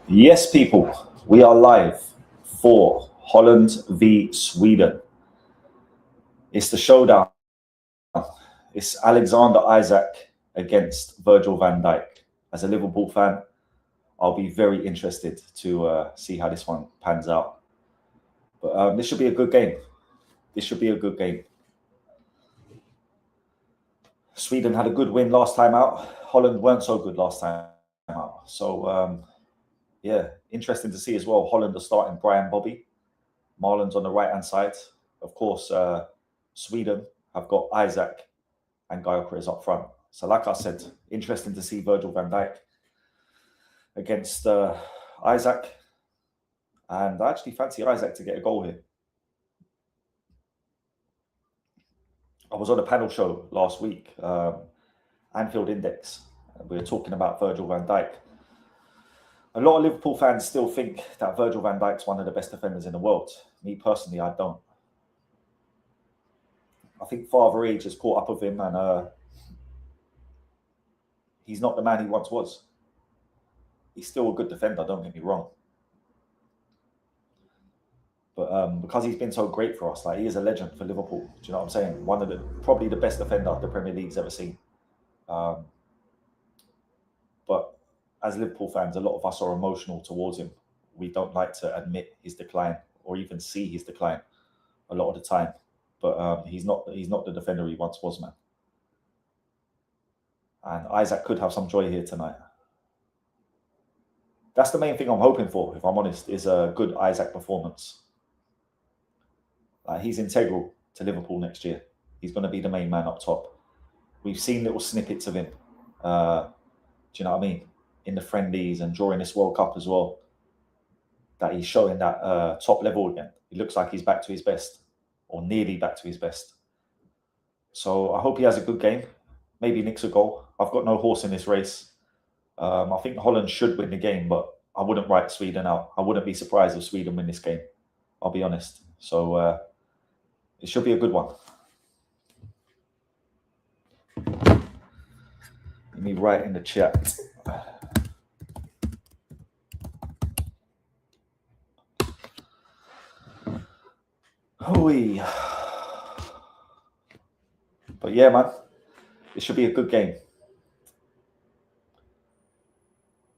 Yes, people, we are live for Holland v Sweden. It's the showdown. It's Alexander Isak against Virgil van Dijk. As a Liverpool fan, I'll be very interested to see how this one pans out. But this should be a good game. This should be a good game. Sweden had a good win last time out. Holland weren't so good last time out. So, yeah, interesting to see as well. Holland are starting Brian Bobby. Marlon's on the right-hand side. Of course, Sweden have got Isak and Gyökeres up front. So like I said, interesting to see Virgil van Dijk against Isak. And I actually fancy Isak to get a goal here. I was on a panel show last week, Anfield Index. We were talking about Virgil van Dijk. A lot of Liverpool fans still think that Virgil van Dijk's one of the best defenders in the world. Me personally, I don't. I think father age has caught up with him, and he's not the man he once was. He's still a good defender, don't get me wrong. But because he's been so great for us, like he is a legend for Liverpool. Do you know what I'm saying? One of probably the best defender the Premier League's ever seen. But as Liverpool fans, a lot of us are emotional towards him. We don't like to admit his decline or even see his decline a lot of the time. But he's not the defender he once was, man. And Isak could have some joy here tonight. That's the main thing I'm hoping for, if I'm honest, is a good Isak performance. He's integral to Liverpool next year. He's going to be the main man up top. We've seen little snippets of him. Do you know what I mean? In the friendlies and during this World Cup as well. That he's showing that top level again. It looks like he's back to his best, or nearly back to his best. So I hope he has a good game. Maybe nicks a goal. I've got no horse in this race. I think Holland should win the game, but I wouldn't write Sweden out. I wouldn't be surprised if Sweden win this game. I'll be honest. So it should be a good one. Let me write in the chat. Hooey. But yeah, man, it should be a good game.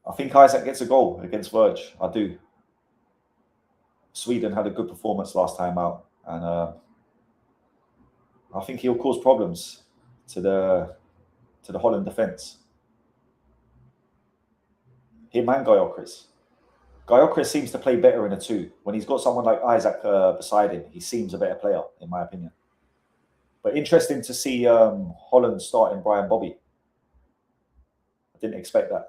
I think Isak gets a goal against Virg. I do. Sweden had a good performance last time out, and I think he'll cause problems to the Holland defence. Him and Gyökeres. Gyökeres seems to play better in a two. When he's got someone like Isak beside him, he seems a better player, in my opinion. But interesting to see Holland starting Brian Bobby. I didn't expect that.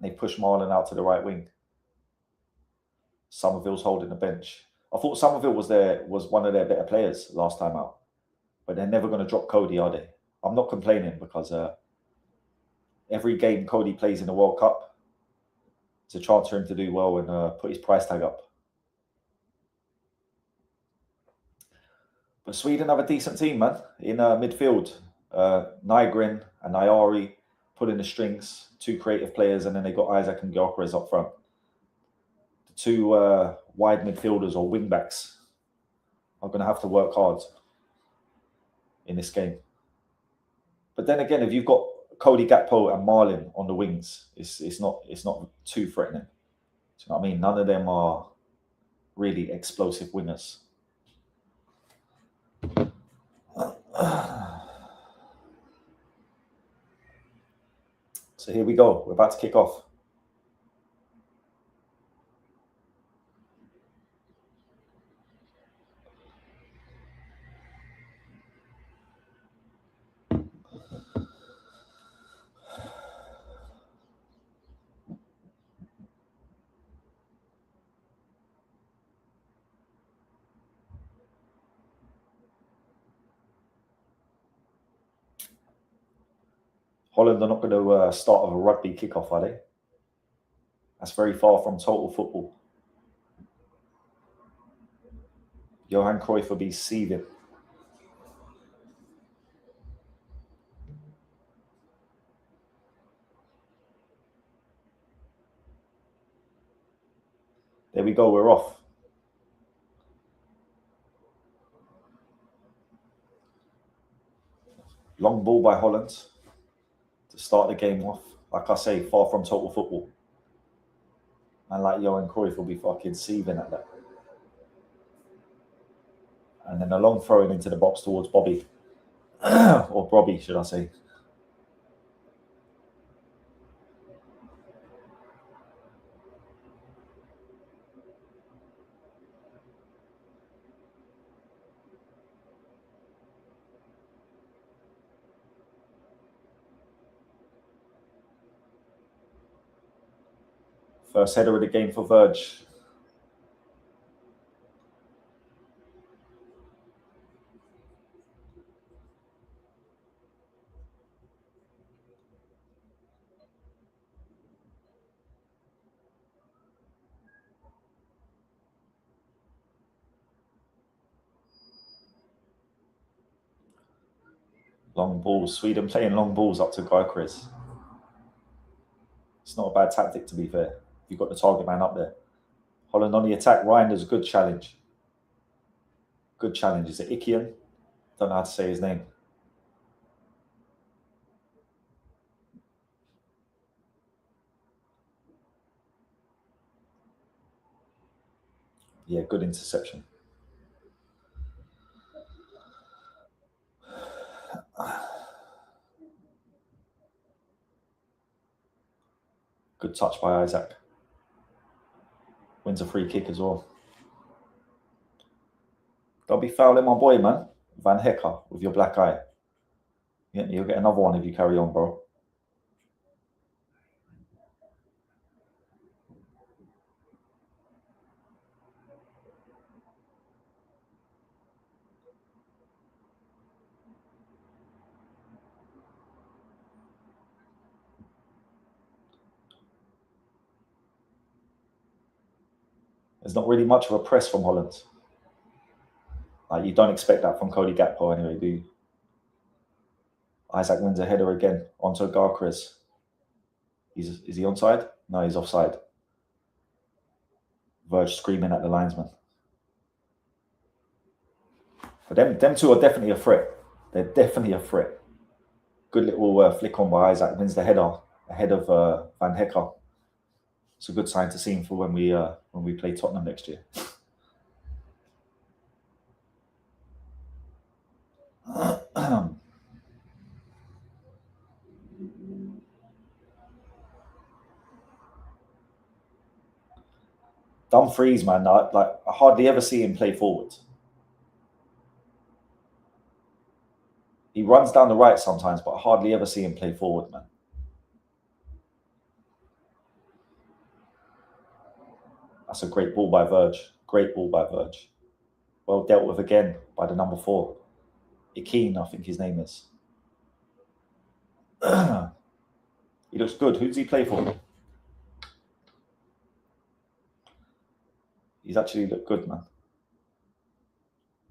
They pushed Marlon out to the right wing. Somerville's holding the bench. I thought Somerville was one of their better players last time out. But they're never going to drop Cody, are they? I'm not complaining because every game Cody plays in the World Cup, it's a chance for him to do well and put his price tag up. But Sweden have a decent team, man. In midfield, Nygren and Nyari pulling the strings, two creative players, and then they got Isak and Gyökeres up front. The two wide midfielders or wing backs are going to have to work hard in this game. But then again, if you've got Cody Gakpo and Marlon on the wings, it's not too threatening. Do you know what I mean? None of them are really explosive wingers. So here we go. We're about to kick off. Holland are not going to start with a rugby kickoff, are they? That's very far from total football. Johan Cruyff will be seething. There we go, we're off. Long ball by Holland to start the game off. Like I say, far from total football. And like Johan Cruyff will be fucking seething at that. And then a long throw into the box towards Bobby. Or Bobby, should I say. First header of the game for Verge. Long balls. Sweden playing long balls up to Gyökeres. It's not a bad tactic, to be fair. You've got the target man up there. Holland on the attack. Ryan does a good challenge. Good challenge. Is it Ikian? Don't know how to say his name. Yeah, good interception. Good touch by Isak. Wins a free kick as well. Don't be fouling my boy, man. Van Hecker with your black eye. You'll get another one if you carry on, bro. There's not really much of a press from Holland. Like, you don't expect that from Cody Gakpo anyway, do you? Isak wins a header again onto Gyökeres. Is he onside? No, he's offside. Verge screaming at the linesman. But them two are definitely a threat. They're definitely a threat. Good little flick on by Isak. Wins the header ahead of Van Hecker. It's a good sign to see him for when we play Tottenham next year. Dumfries, man, I hardly ever see him play forward. He runs down the right sometimes, but I hardly ever see him play forward, man. That's a great ball by Verge. Great ball by Verge. Well dealt with again by the number 4. Ikeen, I think his name is. He looks good. Who does he play for? He's actually looked good, man,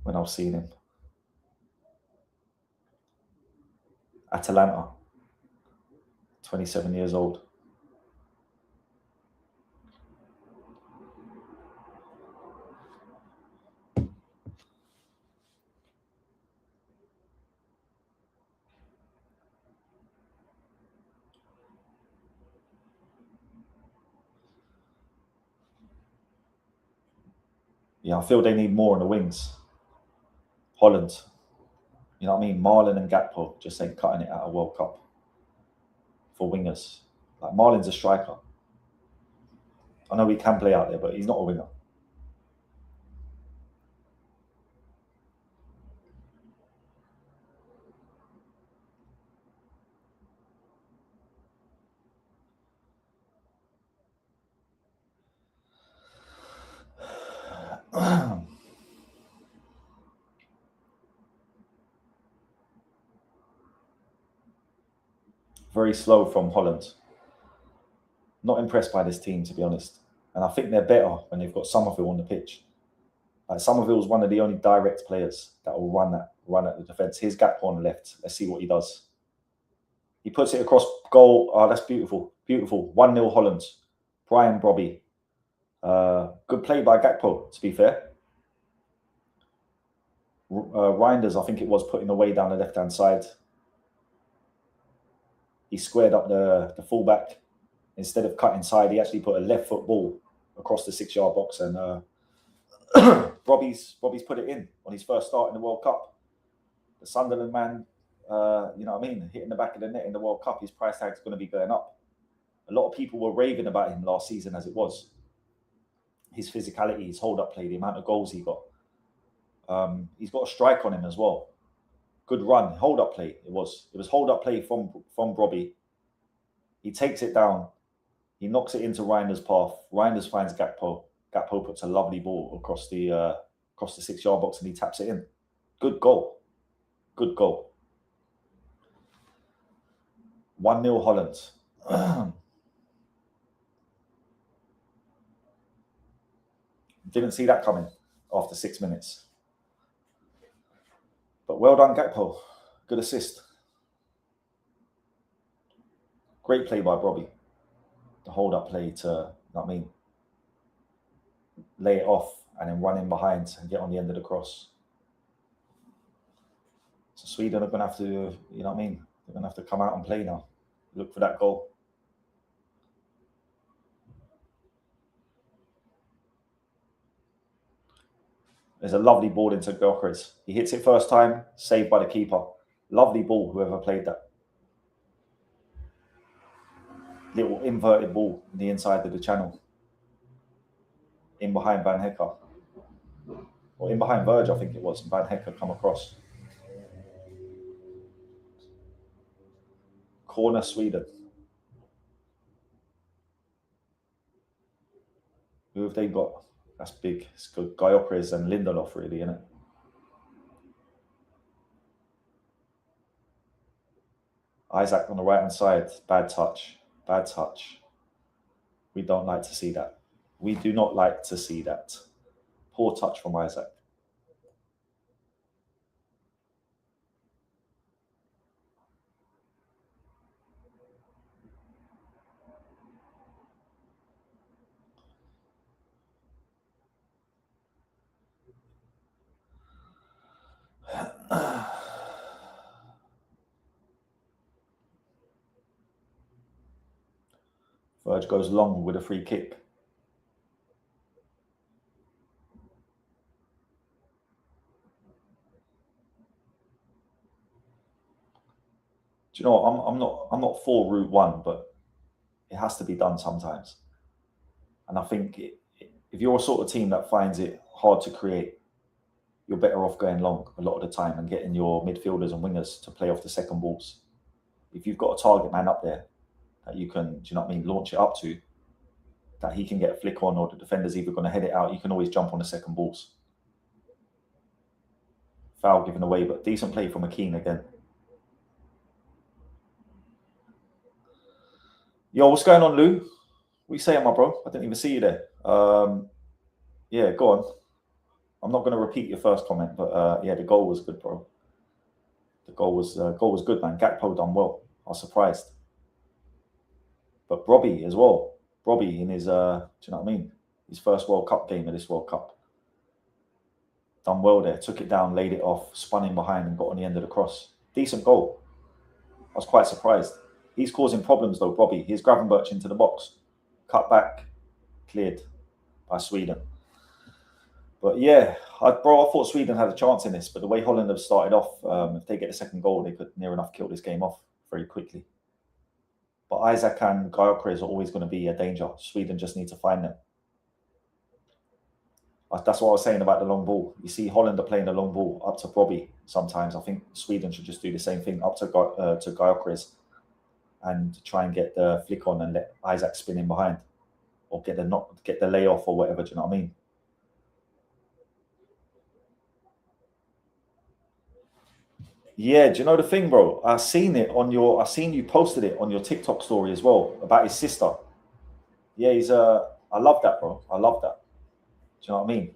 when I've seen him. Atalanta. 27 years old. Yeah, I feel they need more on the wings. Holland. You know what I mean? Marlon and Gakpo just ain't cutting it at a World Cup for wingers. Like, Marlon's a striker. I know he can play out there, but he's not a winger. Very slow from Holland. Not impressed by this team, to be honest. And I think they're better when they've got Somerville on the pitch. Like, Somerville's one of the only direct players that will run at the defence. Here's Gakpo on the left. Let's see what he does. He puts it across goal. Oh, that's beautiful. Beautiful. 1-0 Holland. Brian Brobby. Good play by Gakpo, to be fair. Reinders, I think it was, putting away down the left-hand side. He squared up the fullback. Instead of cutting side, he actually put a left foot ball across the 6-yard box, and Robbie's put it in on his first start in the World Cup. The Sunderland man, you know what I mean, hitting the back of the net in the World Cup, his price tag's going to be going up. A lot of people were raving about him last season as it was. His physicality, his hold-up play, the amount of goals he got. He's got a strike on him as well. Good run, hold-up play. It was hold-up play from Robbie. He takes it down. He knocks it into Reiner's path. Reinders finds Gakpo. Gakpo puts a lovely ball across the 6-yard box and he taps it in. Good goal. Good goal. 1-0 Holland. Didn't see that coming after 6 minutes. But well done, Gakpo. Good assist. Great play by Robbie. The hold-up play to, you know what I mean, lay it off and then run in behind and get on the end of the cross. So Sweden are going to have to, you know what I mean, they're going to have to come out and play now. Look for that goal. There's a lovely ball into Gyökeres. He hits it first time, saved by the keeper. Lovely ball, whoever played that. Little inverted ball in the inside of the channel. In behind Van Hecker. Or in behind Verge, I think it was. And Van Hecker come across. Corner Sweden. Who have they got? That's big. It's good. Gyökeres and Lindelof, really, isn't it? Isak on the right-hand side. Bad touch. Bad touch. We don't like to see that. We do not like to see that. Poor touch from Isak. Verge goes long with a free kick. Do you know what? I'm not for Route 1, but it has to be done sometimes. And I think if you're a sort of team that finds it hard to create, you're better off going long a lot of the time and getting your midfielders and wingers to play off the second balls. If you've got a target man up there that you can, do you know what I mean, launch it up to, that he can get a flick on, or the defender's either going to head it out, you can always jump on the second balls. Foul given away, but decent play from McKean again. Yo, what's going on, Lou? What are you saying, my bro? I didn't even see you there. Yeah, go on. I'm not going to repeat your first comment, but yeah, the goal was good, bro. The goal was good, man. Gakpo done well. I was surprised. But Robbie as well. Robbie in his, do you know what I mean? His first World Cup game of this World Cup. Done well there. Took it down, laid it off, spun in behind and got on the end of the cross. Decent goal. I was quite surprised. He's causing problems though, Robbie. He's Gravenberch into the box. Cut back. Cleared by Sweden. But yeah, I thought Sweden had a chance in this, but the way Holland have started off, if they get a second goal, they could near enough kill this game off very quickly. But Isak and Gyökeres are always going to be a danger. Sweden just need to find them. That's what I was saying about the long ball. You see Holland are playing the long ball up to Robbie sometimes. I think Sweden should just do the same thing up to Gyökeres and try and get the flick on and let Isak spin in behind, or get the layoff or whatever. Do you know what I mean? Yeah, do you know the thing, bro? I seen you posted it on your TikTok story as well about his sister. Yeah, I love that, bro. I love that. Do you know what I mean?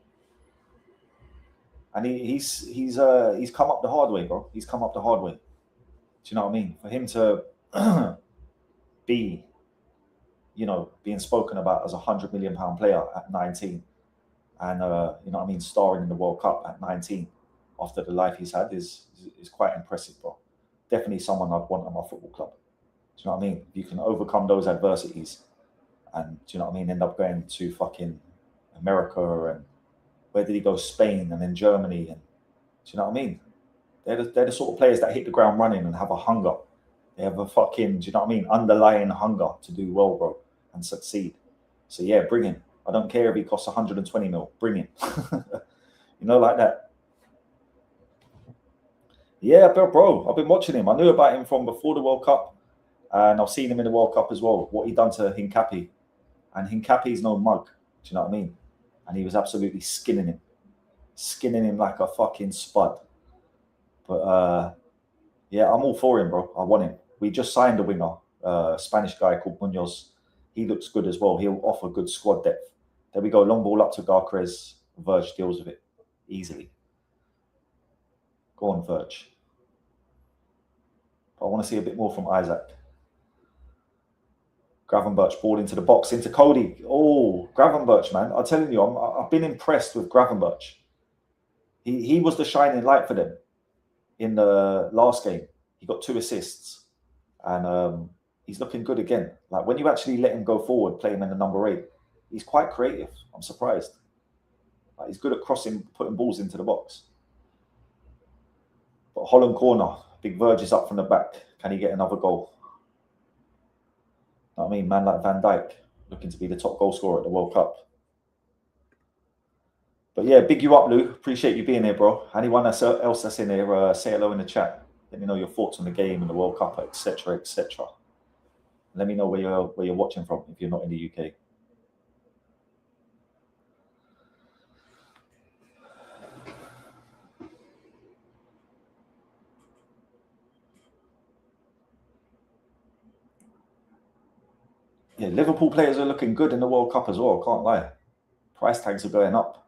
And he's come up the hard way, bro. He's come up the hard way. Do you know what I mean? For him to be, being spoken about as £100 million player at 19, and starring in the World Cup at 19 after the life he's had is quite impressive, bro. Definitely someone I'd want at my football club. Do you know what I mean? You can overcome those adversities, and do you know what I mean? End up going to fucking America, and where did he go? Spain, and then Germany, and do you know what I mean? They're the sort of players that hit the ground running and have a hunger. They have a fucking, do you know what I mean? Underlying hunger to do well, bro, and succeed. So yeah, bring him. I don't care if he costs 120 mil. Bring him. Like that. Yeah, bro. I've been watching him. I knew about him from before the World Cup, and I've seen him in the World Cup as well. What he done to Hincapi, and Hincapi's no mug. Do you know what I mean? And he was absolutely skinning him like a fucking spud. But yeah, I'm all for him, bro. I want him. We just signed a winger, Spanish guy called Munoz. He looks good as well. He'll offer good squad depth. There we go. Long ball up to Garcrez. Verge deals with it easily. Go on, Verge. But I want to see a bit more from Isak. Gravenberch ball into the box, into Cody. Oh, Gravenberch, man. I'm telling you, I've been impressed with Gravenberch. He was the shining light for them in the last game. He got 2 assists. And he's looking good again. Like, when you actually let him go forward, play him in the number 8, he's quite creative. I'm surprised. Like, he's good at crossing, putting balls into the box. But Holland corner, big Verge is up from the back. Can he get another goal? I mean, man like Van Dijk, looking to be the top goal scorer at the World Cup. But yeah, big you up, Lou. Appreciate you being here, bro. Anyone else that's in here, say hello in the chat. Let me know your thoughts on the game and the World Cup, etc., etc. Let me know where you're watching from if you're not in the UK. Yeah, Liverpool players are looking good in the World Cup as well, can't lie. Price tags are going up.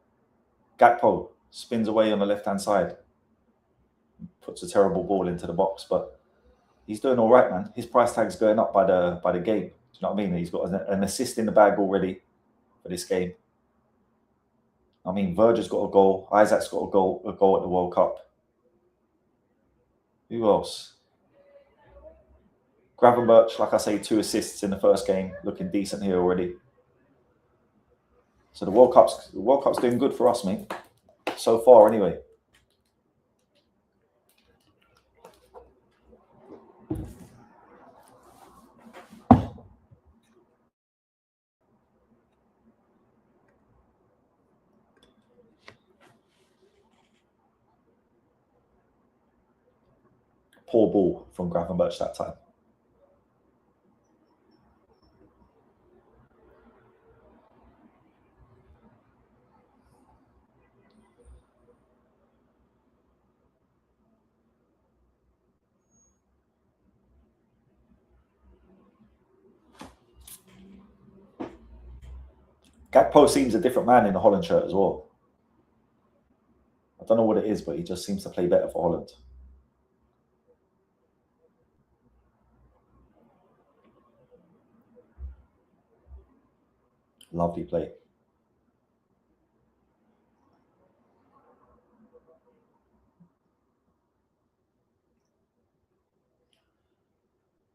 Gakpo spins away on the left-hand side. Puts a terrible ball into the box, but he's doing all right, man. His price tag's going up by the game. Do you know what I mean? He's got an assist in the bag already for this game. I mean, Verge's got a goal. Isak's got a goal at the World Cup. Who else? Gravenberch, like I say, 2 assists in the first game, looking decent here already. So the World Cup's doing good for us, mate. So far, anyway. Poor ball from Gravenberch that time. Gakpo seems a different man in the Holland shirt as well. I don't know what it is, but he just seems to play better for Holland. Lovely play.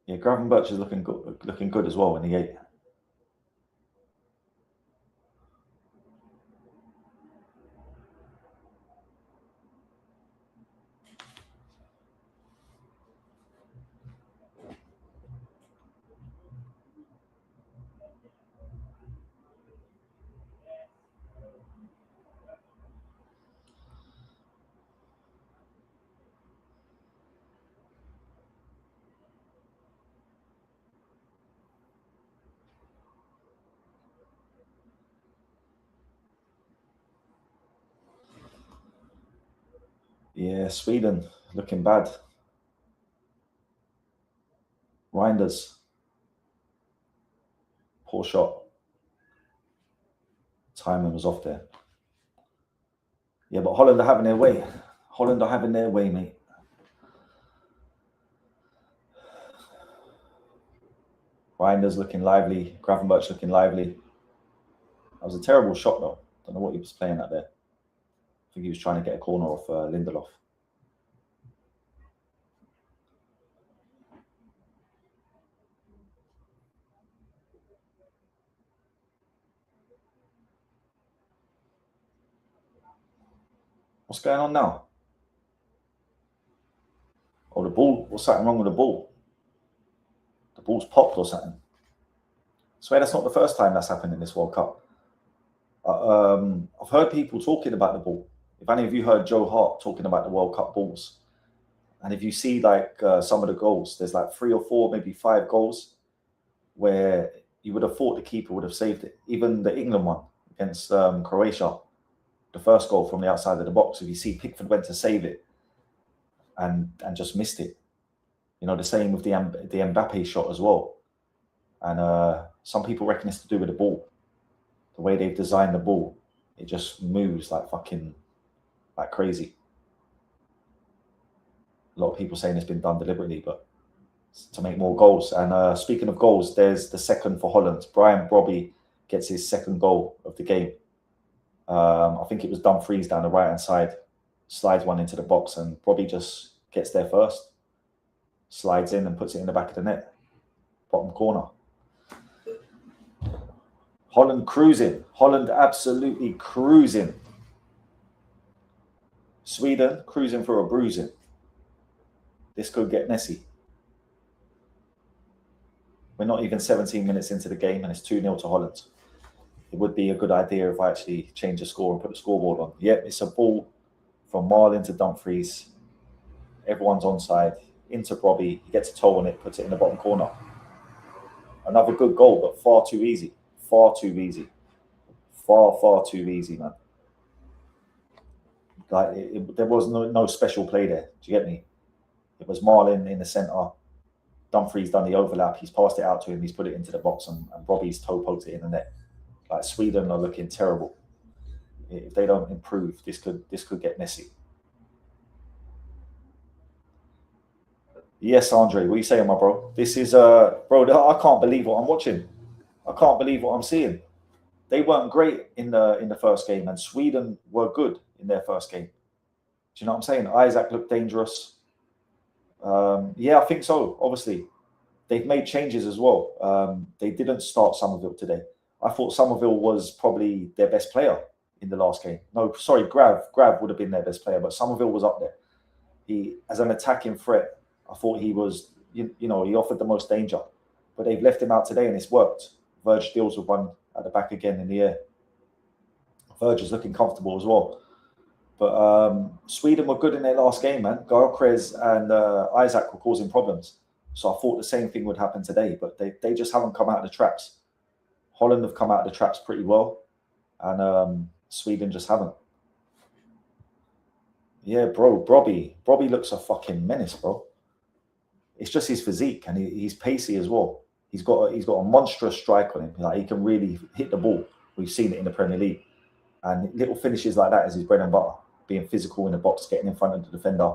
Yeah, Gravenberch is looking good as well in the 8. Yeah, Sweden looking bad. Reinders. Poor shot. Timing was off there. Yeah, but Holland are having their way. Holland are having their way, mate. Reinders looking lively. Gravenberch looking lively. That was a terrible shot, though. Don't know what he was playing at there. I think he was trying to get a corner off Lindelof. What's going on now? Oh, the ball. What's something wrong with the ball? The ball's popped or something. I swear that's not the first time that's happened in this World Cup. I've heard people talking about the ball. If any of you heard Joe Hart talking about the World Cup balls, and if you see like some of the goals, there's like 3 or 4, maybe 5 goals where you would have thought the keeper would have saved it. Even the England one against Croatia, the first goal from the outside of the box. If you see Pickford went to save it and just missed it. You know, the same with the Mbappe shot as well. And some people reckon it's to do with the ball. The way they've designed the ball, it just moves like crazy. A lot of people saying it's been done deliberately, but to make more goals. And speaking of goals, there's the second for Holland. Brian Brobby gets his second goal of the game. I think it was Dumfries down the right-hand side, slides one into the box, and Brobby just gets there first, slides in and puts it in the back of the net, bottom corner. Holland cruising. Holland absolutely cruising. Sweden cruising for a bruising. This could get messy. We're not even 17 minutes into the game and it's 2-0 to Holland. It would be a good idea if I actually change the score and put the scoreboard on. Yep, it's a ball from Marlin to Dumfries. Everyone's onside. Into Brobby. He gets a toe on it, puts it in the bottom corner. Another good goal, but far too easy. Far too easy. Far too easy, man. Like there was no special play there. Do you get me? It was Marlin in the centre. Dumfries done the overlap. He's passed it out to him. He's put it into the box, and Robbie's toe poked it in the net. Like Sweden are looking terrible. If they don't improve, this could get messy. Yes, Andre, what are you saying, my bro? This is bro. I can't believe what I'm watching. I can't believe what I'm seeing. They weren't great in the first game, and Sweden were good in their first game. Do you know what I'm saying? Isak looked dangerous. Yeah, I think so. Obviously, they've made changes as well. They didn't start Somerville today. I thought Somerville was probably their best player in the last game. No, sorry, Grav would have been their best player, but Somerville was up there. He, as an attacking threat, I thought he was, he offered the most danger. But they've left him out today and it's worked. Verge deals with one at the back again in the air. Verge is looking comfortable as well. But Sweden were good in their last game, man. Gyökeres and Isak were causing problems. So I thought the same thing would happen today, but they just haven't come out of the traps. Holland have come out of the traps pretty well, and Sweden just haven't. Yeah, bro, Brobby looks a fucking menace, bro. It's just his physique, and he's pacey as well. He's got a monstrous strike on him. Like, he can really hit the ball. We've seen it in the Premier League, and little finishes like that is his bread and butter. Being physical in the box, getting in front of the defender.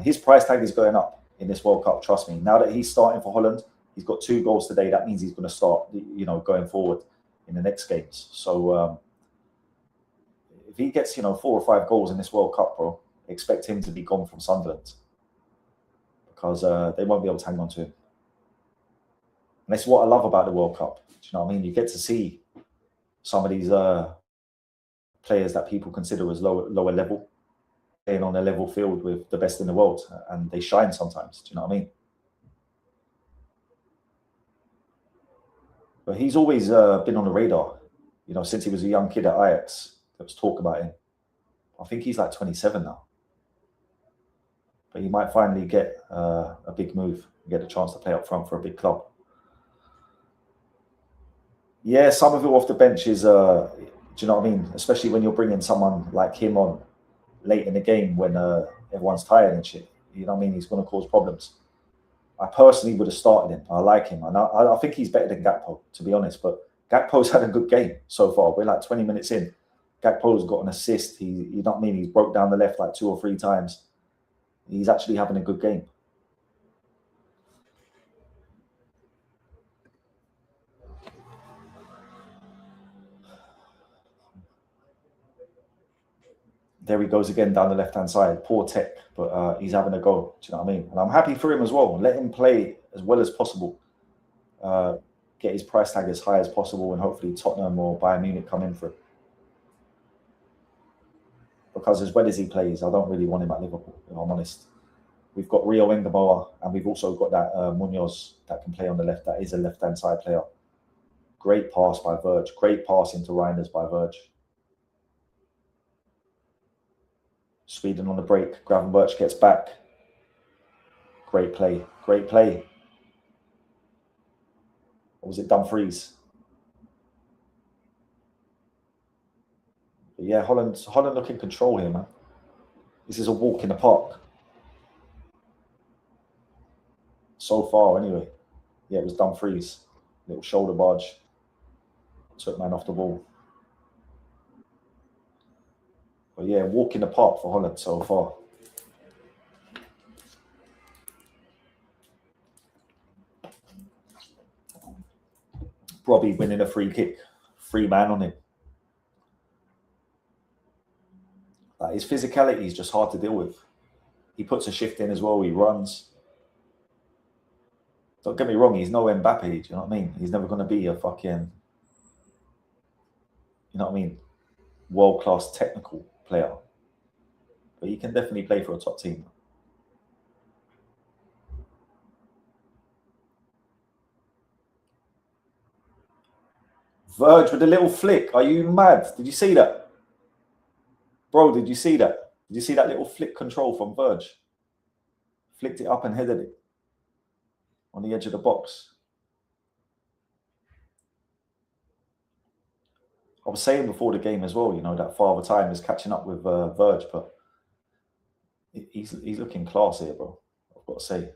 His price tag is going up in this World Cup. Trust me. Now that he's starting for Holland, he's got 2 goals today. That means he's going to start, going forward in the next games. So if he gets, 4 or 5 goals in this World Cup, bro, expect him to be gone from Sunderland because they won't be able to hang on to him. And that's what I love about the World Cup. Do you know what I mean? You get to see some of these players that people consider as lower level playing on a level field with the best in the world, and they shine sometimes. Do you know what I mean? But he's always been on the radar, since he was a young kid at Ajax. There was talk about him. I think he's like 27 now. But he might finally get a big move, get a chance to play up front for a big club. Yeah, Somerville off the bench is, do you know what I mean? Especially when you're bringing someone like him on late in the game when everyone's tired and shit. You know what I mean? He's going to cause problems. I personally would have started him. I like him. And I think he's better than Gakpo, to be honest. But Gakpo's had a good game so far. We're like 20 minutes in. Gakpo's got an assist. You know what I mean? He's broke down the left like 2 or 3 times. He's actually having a good game. there he goes again down the left-hand side. Poor tech, but he's having a go. Do you know what I mean? And I'm happy for him as well. Let him play as well as possible. Get his price tag as high as possible, and hopefully Tottenham or Bayern Munich come in for it. Because as well as he plays, I don't really want him at Liverpool, if I'm honest. We've got Rio Engamoa, and we've also got that Munoz that can play on the left. That is a left-hand side player. Great pass by Verge. Great pass into Reinders by Verge. Sweden on the break. Gravenberch gets back. Great play. Great play. Or was it Dumfries? But yeah, Holland look in control here, man. This is a walk in the park. So far, anyway. Yeah, it was Dumfries. Little shoulder barge. Took man off the ball. But yeah, walk in the park for Holland so far. Robbie winning a free kick. Free man on him. Like, his physicality is just hard to deal with. He puts a shift in as well. He runs. Don't get me wrong, he's no Mbappe, do you know what I mean? He's never going to be a fucking, you know what I mean, world-class technical player. But he can definitely play for a top team. Verge with a little flick. Are you mad? Did you see that? Bro, did you see that? Did you see that little flick control from Verge? Flicked it up and headed it on the edge of the box. I was saying before the game as well, you know, that Father Time is catching up with Verge, but he's looking class here, bro. I've got to say.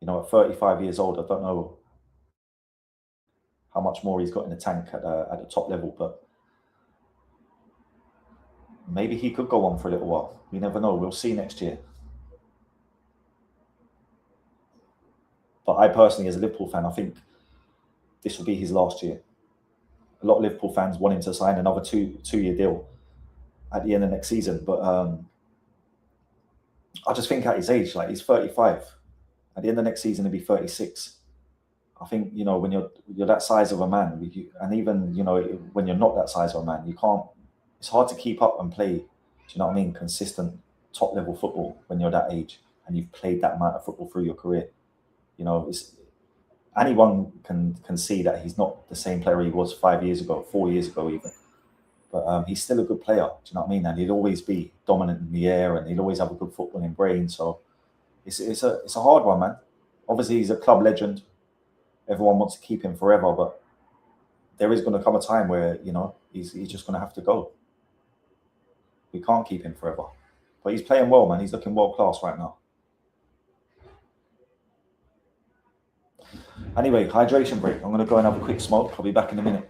You know, at 35 years old, I don't know how much more he's got in the tank at the top level, but maybe he could go on for a little while. We never know. We'll see next year. But I personally, as a Liverpool fan, I think this will be his last year. A lot of Liverpool fans want him to sign another two-year deal at the end of next season. But I just think at his age, like, he's 35. At the end of next season, he'll be 36. I think, you know, when you're that size of a man, and even, you know, when you're not that size of a man, you can't. It's hard to keep up and play. Do you know what I mean? Consistent top level football when you're that age and you've played that amount of football through your career. You know, anyone can see that he's not the same player he was 5 years ago, 4 years ago even. But he's still a good player. Do you know what I mean? And he'll always be dominant in the air, and he'll always have a good footballing brain. So it's a hard one, man. Obviously, he's a club legend. Everyone wants to keep him forever, but there is going to come a time where, you know, he's just going to have to go. We can't keep him forever. But he's playing well, man. He's looking world class right now. Anyway, hydration break. I'm going to go and have a quick smoke. I'll be back in a minute.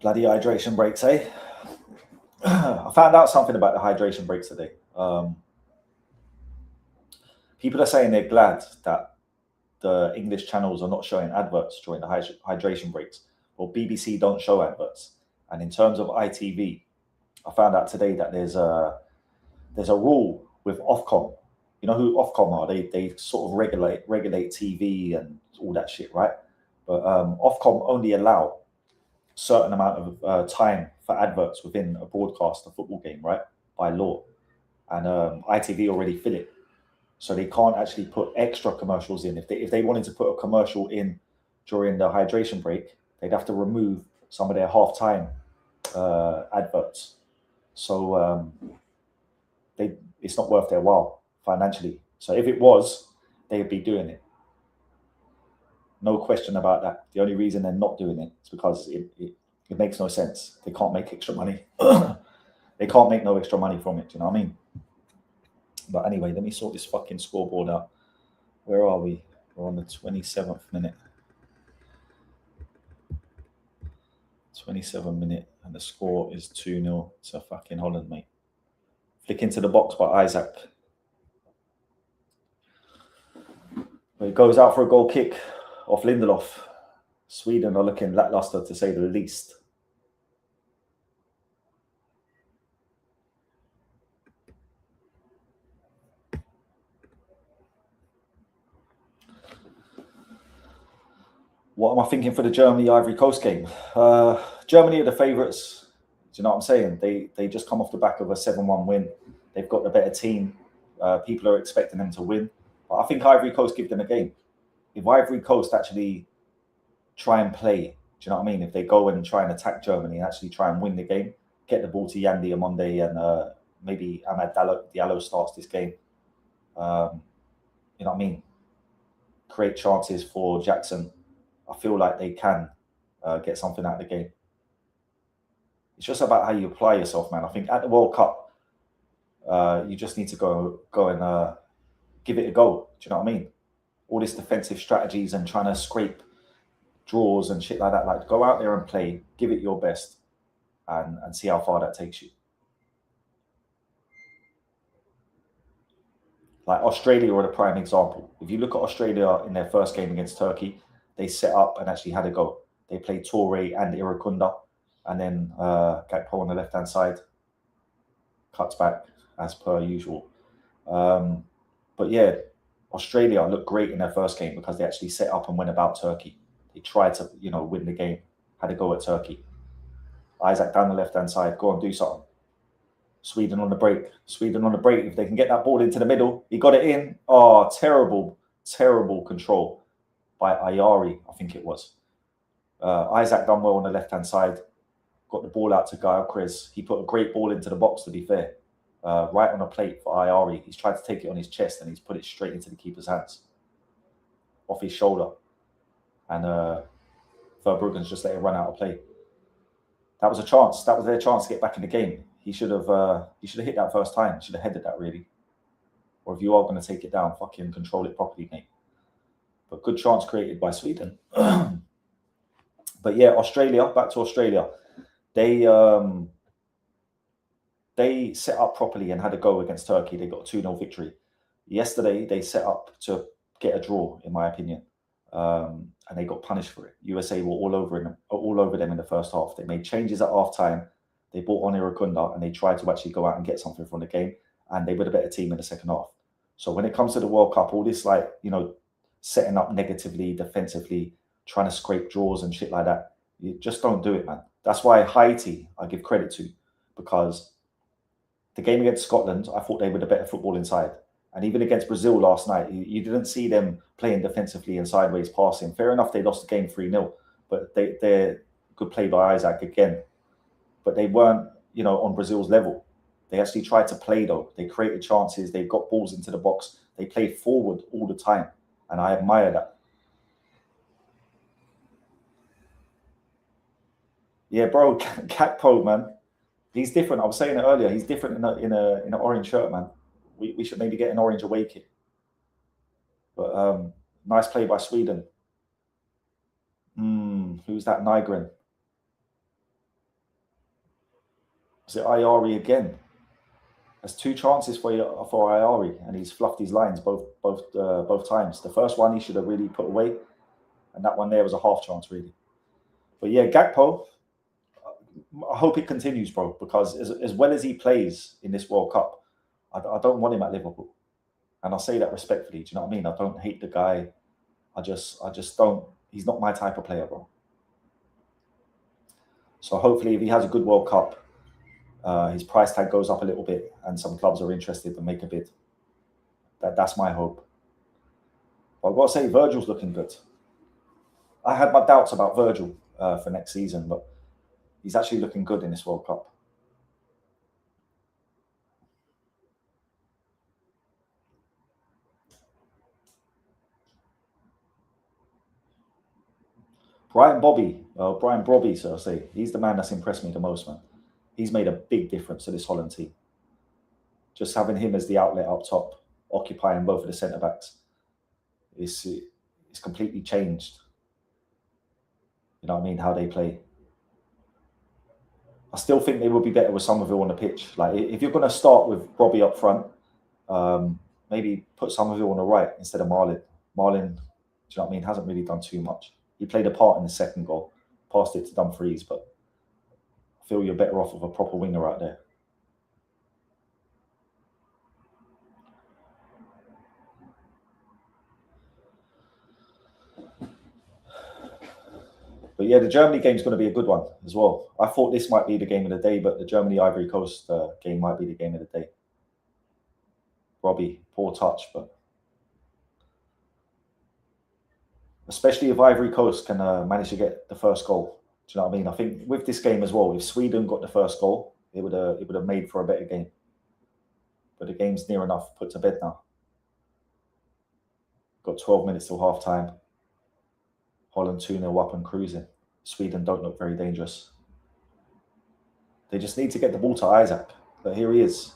Bloody hydration breaks, eh? I found out something about the hydration breaks today. People are saying they're glad that the English channels are not showing adverts during the hydration breaks. Well, BBC don't show adverts. And in terms of ITV, I found out today that there's a rule with Ofcom. You know who Ofcom are? They sort of regulate TV and all that shit, right? But Ofcom only allow certain amount of time for adverts within a broadcast, a football game, right? By law. And ITV already fill it. So they can't actually put extra commercials in. If they wanted to put a commercial in during the hydration break, they'd have to remove some of their halftime adverts. So it's not worth their while financially. So if it was, they'd be doing it. No question about that. The only reason they're not doing it is because it makes no sense. They can't make extra money. They can't make no extra money from it. Do you know what I mean? But anyway, let me sort this fucking scoreboard out. Where are we? We're on the 27th minute. 27 minute, and the score is 2-0 to fucking Holland, mate. Flick into the box by Isak. But it goes out for a goal kick off Lindelof. Sweden are looking lackluster, to say the least. What am I thinking for the Germany-Ivory Coast game? Germany are the favourites. Do you know what I'm saying? They just come off the back of a 7-1 win. They've got the better team. People are expecting them to win. But I think Ivory Coast give them a game. If Ivory Coast actually try and play, do you know what I mean? If they go and try and attack Germany and actually try and win the game, get the ball to Yandi Amonde and maybe Amad Diallo starts this game. You know what I mean? Create chances for Jackson. I feel like they can get something out of the game. It's just about how you apply yourself, man. I think at the World Cup, you just need to go and give it a go. Do you know what I mean? All this defensive strategies and trying to scrape draws and shit like that. Like, go out there and play, give it your best, and see how far that takes you. Like Australia are the prime example. If you look at Australia in their first game against Turkey, they set up and actually had a go. They played Toure and Irukunda, and then Gakpo on the left-hand side cuts back as per usual. But yeah, Australia looked great in their first game because they actually set up and went about Turkey. They tried to, win the game, had a go at Turkey. Isak down the left-hand side, go and do something. Sweden on the break. If they can get that ball into the middle, he got it in. Oh, terrible control by Ayari, I think it was. Isak done well on the left-hand side. Got the ball out to Gael Chris. He put a great ball into the box, to be fair. Right on a plate for Ayari. He's tried to take it on his chest and he's put it straight into the keeper's hands. Off his shoulder. And Verbruggen's just let it run out of play. That was a chance. That was their chance to get back in the game. He should have hit that first time. Should have headed that, really. Or if you are going to take it down, fucking control it properly, mate. But good chance created by Sweden. But yeah, Australia, back to Australia. They set up properly and had a go against Turkey. They got a 2-0 victory. Yesterday, they set up to get a draw, in my opinion. And they got punished for it. USA were all over them in the first half. They made changes at half time. They brought on Irukunda and they tried to actually go out and get something from the game. And they were the better team in the second half. So when it comes to the World Cup, all this setting up negatively, defensively, trying to scrape draws and shit like that, you just don't do it, man. That's why Haiti, I give credit to, because the game against Scotland, I thought they were the better football inside. And even against Brazil last night, you didn't see them playing defensively and sideways passing. Fair enough, they lost the game 3-0, but they're good play by Isak again. But they weren't, on Brazil's level. They actually tried to play, though. They created chances. They got balls into the box. They played forward all the time. And I admire that. Yeah, bro, Gakpo, man. He's different. I was saying it earlier. He's different in an orange shirt, man. We should maybe get an orange away kit. But nice play by Sweden. Who's that Nygren? Was it Ayari again? There's 2 chances for Ayari, and he's fluffed his lines both times. The first one he should have really put away, and that one there was a half chance, really. But yeah, Gakpo, I hope it continues, bro, because as well as he plays in this World Cup, I don't want him at Liverpool. And I say that respectfully. Do you know what I mean? I don't hate the guy. I just don't. He's not my type of player, bro. So hopefully, if he has a good World Cup, his price tag goes up a little bit, and some clubs are interested to make a bid. That's my hope. But I've got to say, Virgil's looking good. I had my doubts about Virgil for next season, but he's actually looking good in this World Cup. Brian Brobby, so I say, he's the man that's impressed me the most, man. He's made a big difference to this Holland team. Just having him as the outlet up top, occupying both of the centre backs, it's completely changed. You know what I mean? How they play. I still think they would be better with Somerville on the pitch. Like if you're going to start with Robbie up front, maybe put Somerville on the right instead of Marlin. Marlin, do you know what I mean? Hasn't really done too much. He played a part in the second goal, passed it to Dumfries, but I feel you're better off with a proper winger out there. But yeah, the Germany game is going to be a good one as well. I thought this might be the game of the day, but the Germany-Ivory Coast game might be the game of the day. Robbie, poor touch, but especially if Ivory Coast can manage to get the first goal. Do you know what I mean? I think with this game as well, if Sweden got the first goal, it would have made for a better game. But the game's near enough put to bed now. Got 12 minutes till half time. Holland 2-0 up and cruising. Sweden don't look very dangerous. They just need to get the ball to Isak. But here he is.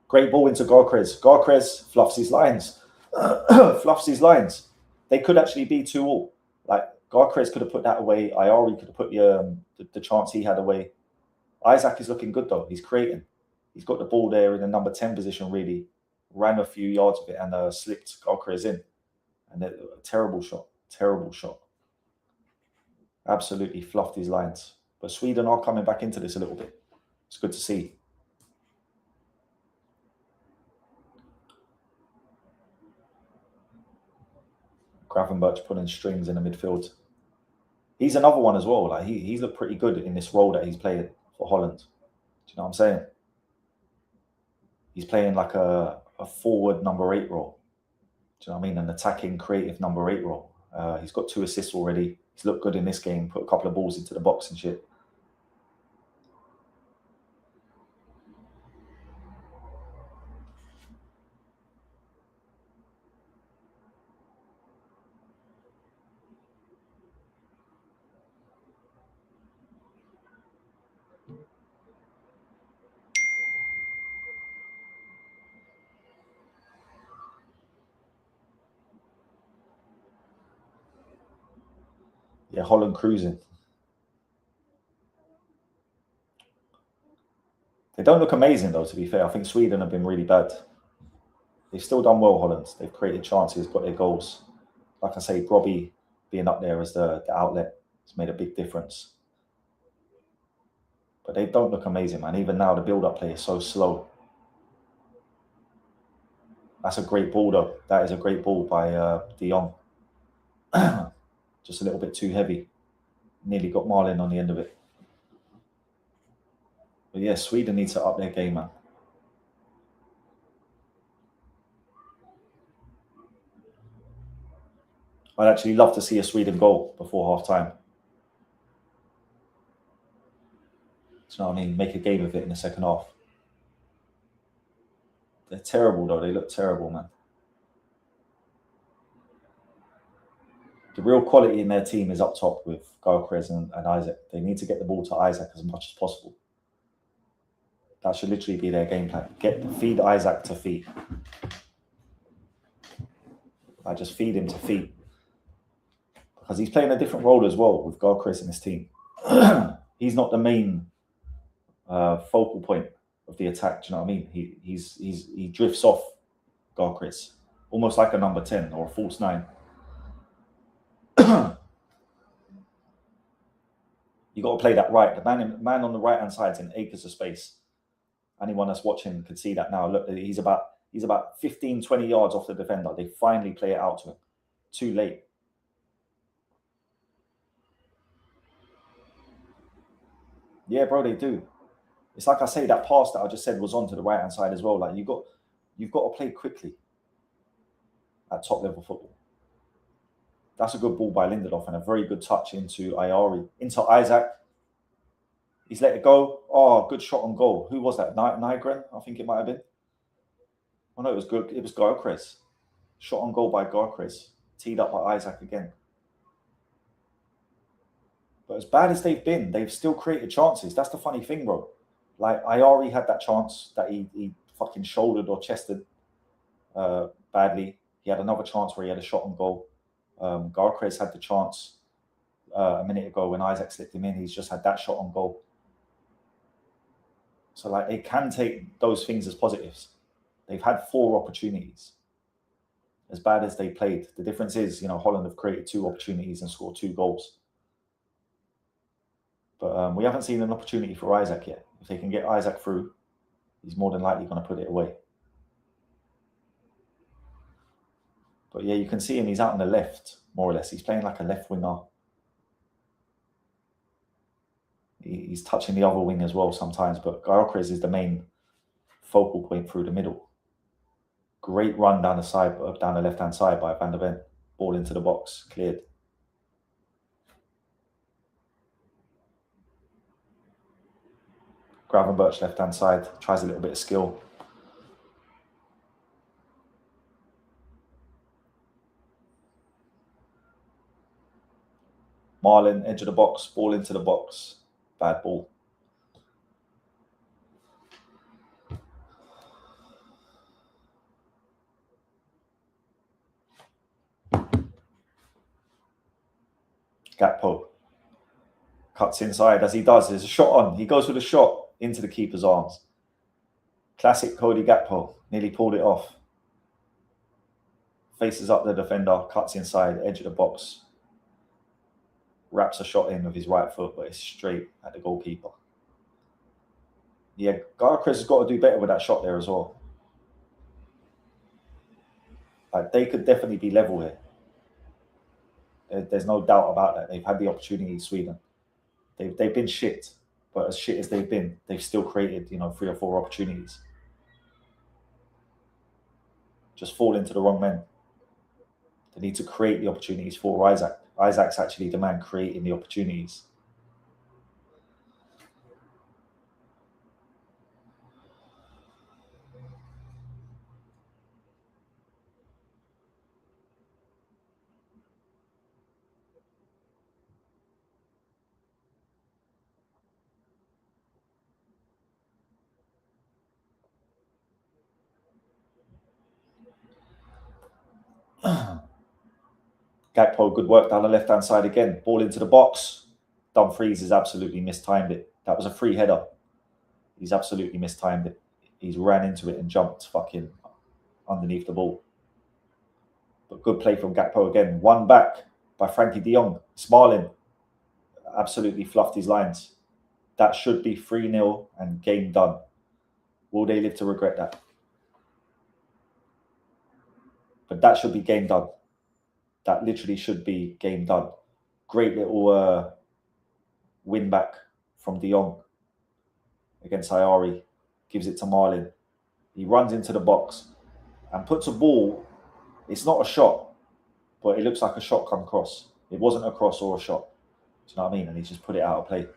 Great ball into Garcrez. Garcrez fluffs his lines. Fluffs his lines. They could actually be 2-2. Like Garcrez could have put that away. Ayari could have put the chance he had away. Isak is looking good though. He's creating. He's got the ball there in the number 10 position, really. Ran a few yards of it and slipped Garcrez in. And a terrible shot. Terrible shot. Absolutely fluffed his lines. But Sweden are coming back into this a little bit. It's good to see. Gravenberch pulling strings in the midfield. He's another one as well. Like he's looked pretty good in this role that he's playing for Holland. Do you know what I'm saying? He's playing like a forward number 8 role. Do you know what I mean? An attacking, creative number 8 role. He's got 2 assists already. He's looked good in this game. Put a couple of balls into the box and shit. Yeah, Holland cruising. They don't look amazing though, to be fair. I think Sweden have been really bad. They've still done well, Holland. They've created chances, got their goals. Like I say, Robbie being up there as the outlet has made a big difference. But they don't look amazing, man. Even now, the build-up play is so slow. That's a great ball, though. That is a great ball by De Jong. Just a little bit too heavy. Nearly got Marlin on the end of it. But yeah, Sweden needs to up their game, man. I'd actually love to see a Sweden goal before half-time. Do you know what I mean? Make a game of it in the second half. They're terrible, though. They look terrible, man. The real quality in their team is up top with Garcrez and Isak. They need to get the ball to Isak as much as possible. That should literally be their game plan. Feed Isak to feet. I just feed him to feet. Because he's playing a different role as well with Garcrez in his team. He's not the main focal point of the attack. Do you know what I mean? He drifts off Garcris, almost like a number 10 or a false 9. You got to play that right. The man on the right hand side is in acres of space. Anyone that's watching can see that now. Look, he's about 15, 20 yards off the defender. They finally play it out to him. Too late. Yeah, bro, they do. It's like I say, that pass that I just said was on to the right hand side as well. Like you've got to play quickly at top level football. That's a good ball by Lindelof and a very good touch into Ayari. Into Isak. He's let it go. Oh, good shot on goal. Who was that? Nygren, I think it might have been. Oh, no, it was good. It was Garcris. Shot on goal by Garcris. Teed up by Isak again. But as bad as they've been, they've still created chances. That's the funny thing, bro. Like, Ayari had that chance that he fucking shouldered or chested badly. He had another chance where he had a shot on goal. Garcres had the chance a minute ago when Isak slipped him in. He's just had that shot on goal. So, like, they can take those things as positives. They've had 4 opportunities. As bad as they played, the difference is, Holland have created 2 opportunities and scored 2 goals. But we haven't seen an opportunity for Isak yet. If they can get Isak through, he's more than likely going to put it away. But yeah, you can see him. He's out on the left, more or less. He's playing like a left winger. He's touching the other wing as well sometimes. But Gyökeres is the main focal point through the middle. Great run down the left-hand side by Van der Ven. Ball into the box, cleared. Gravenberch left-hand side, tries a little bit of skill. Marlin, edge of the box, ball into the box. Bad ball. Gakpo cuts inside as he does. There's a shot on. He goes with a shot into the keeper's arms. Classic Cody Gakpo. Nearly pulled it off. Faces up the defender, cuts inside, edge of the box. Wraps a shot in with his right foot, but it's straight at the goalkeeper. Yeah, Gyökeres has got to do better with that shot there as well. Like, they could definitely be level here. There's no doubt about that. They've had the opportunity in Sweden. They've been shit, but as shit as they've been, they've still created 3 or 4 opportunities. Just fall into the wrong men. They need to create the opportunities for Isak. Isak's actually the man creating the opportunities. Gakpo, good work down the left-hand side again. Ball into the box. Dumfries has absolutely mistimed it. That was a free header. He's absolutely mistimed it. He's ran into it and jumped fucking underneath the ball. But good play from Gakpo again. One back by Frankie de Jong. Smalling absolutely fluffed his lines. That should be 3-0 and game done. Will they live to regret that? But that should be game done. That literally should be game done. Great little win back from de Jong against Ayari. Gives it to Marlin. He runs into the box and puts a ball. It's not a shot, but it looks like a shot come across. It wasn't a cross or a shot. Do you know what I mean? And he just put it out of play.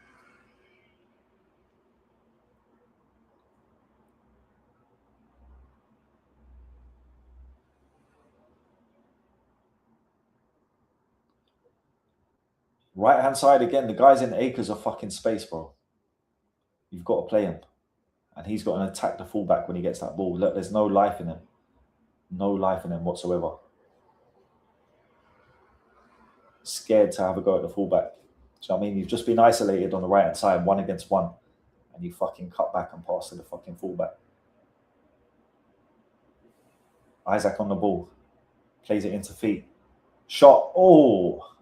Right-hand side again. The guy's in acres of fucking space, bro. You've got to play him. And he's got to attack the fullback when he gets that ball. Look, there's no life in him. No life in him whatsoever. Scared to have a go at the fullback. Do you know what I mean? You've just been isolated on the right-hand side, 1 against 1. and you fucking cut back and pass to the fucking fullback. Isak on the ball, plays it into feet. Shot. Oh,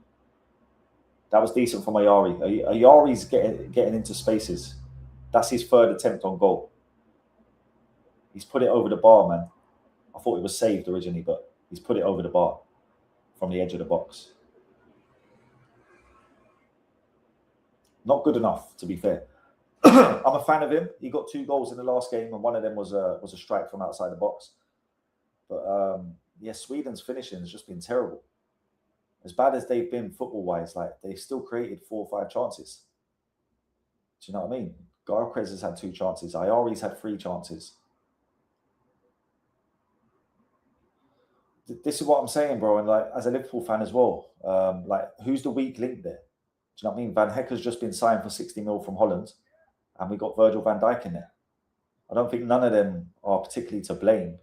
that was decent from Ayari. Ayari's getting into spaces. That's his third attempt on goal. He's put it over the bar, man. I thought it was saved originally, but he's put it over the bar from the edge of the box. Not good enough, to be fair. I'm a fan of him. He got 2 goals in the last game, and one of them was a strike from outside the box. But yeah, Sweden's finishing has just been terrible. As bad as they've been football-wise, like they've still created 4 or 5 chances. Do you know what I mean? Gyökeres has had 2 chances. Ayari's had 3 chances. This is what I'm saying, bro. And like, as a Liverpool fan as well, like, who's the weak link there? Do you know what I mean? Van Hecker's just been signed for 60 mil from Holland, and we got Virgil van Dijk in there. I don't think none of them are particularly to blame,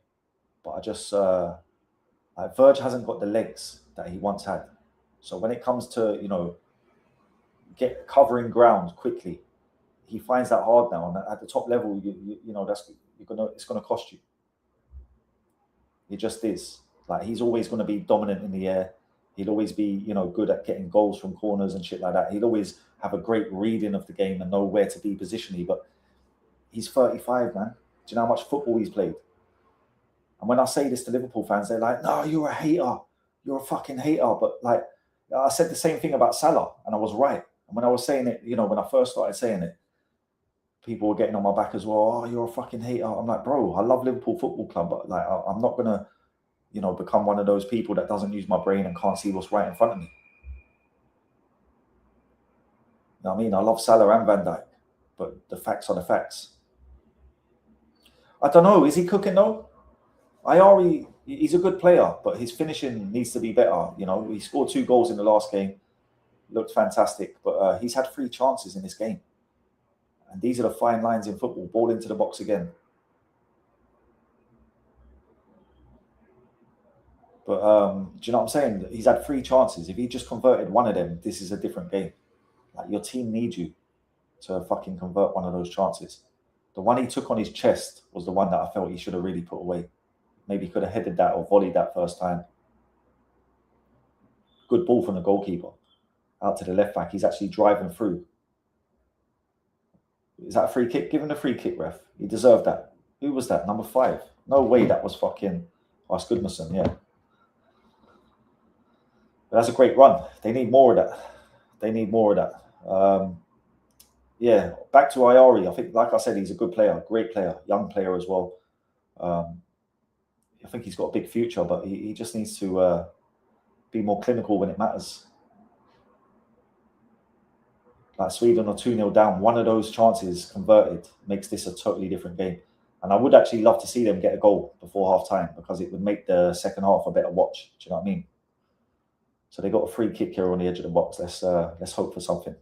but I just like, Virg hasn't got the legs that he once had. So when it comes to, you know, covering ground quickly, he finds that hard now. And at the top level, you know, it's gonna cost you. It just is. Like, he's always going to be dominant in the air. He'll always be, you know, good at getting goals from corners and shit like that. He'll always have a great reading of the game and know where to be positionally. But he's 35, man. Do you know how much football he's played? And when I say this to Liverpool fans, they're like, no, you're a hater. You're a fucking hater. But like, I said the same thing about Salah, and I was right. And when I was saying it, you know, when I first started saying it, people were getting on my back as well. Oh, you're a fucking hater. I'm like, bro, I love Liverpool Football Club, but like, I'm not going to, you know, become one of those people that doesn't use my brain and can't see what's right in front of me. You know what I mean? I love Salah and Van Dijk, but the facts are the facts. I don't know. Is he cooking though? Ayari, he's a good player, but his finishing needs to be better. You know, he scored 2 goals in the last game. Looked fantastic, but he's had 3 chances in this game. And these are the fine lines in football. Ball into the box again. But do you know what I'm saying? He's had 3 chances. If he just converted one of them, this is a different game. Like, your team needs you to fucking convert one of those chances. The one he took on his chest was the one that I felt he should have really put away. Maybe he could have headed that or volleyed that first time. Good ball from the goalkeeper. Out to the left back. He's actually driving through. Is that a free kick? Give him the free kick, ref. He deserved that. Who was that? Number 5. No way that was fucking... Oh, it's Goodmanson, yeah. But that's a great run. They need more of that. They need more of that. Yeah, back to Ayari. I think, like I said, he's a good player, great player, young player as well. I think he's got a big future, but he just needs to be more clinical when it matters. Like, Sweden are 2-0 down. One of those chances converted makes this a totally different game. And I would actually love to see them get a goal before half-time, because it would make the second half a better watch. Do you know what I mean? So they got a free kick here on the edge of the box. Let's hope for something.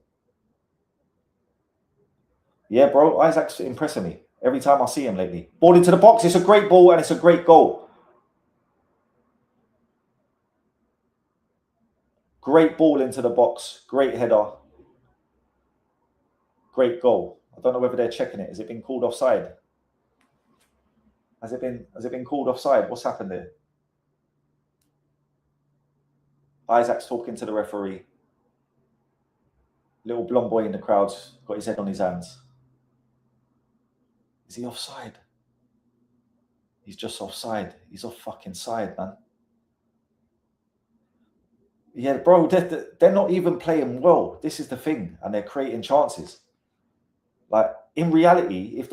Yeah, bro, Isak's impressing me every time I see him lately. Ball into the box. It's a great ball and it's a great goal. Great ball into the box. Great header. Great goal. I don't know whether they're checking it. Has it been called offside? Has it been called offside? What's happened there? Isak's talking to the referee. Little blonde boy in the crowd's got his head on his hands. Is he offside? He's just offside. He's off fucking side, man. Yeah, bro, they're not even playing well. This is the thing. And they're creating chances. Like, in reality, if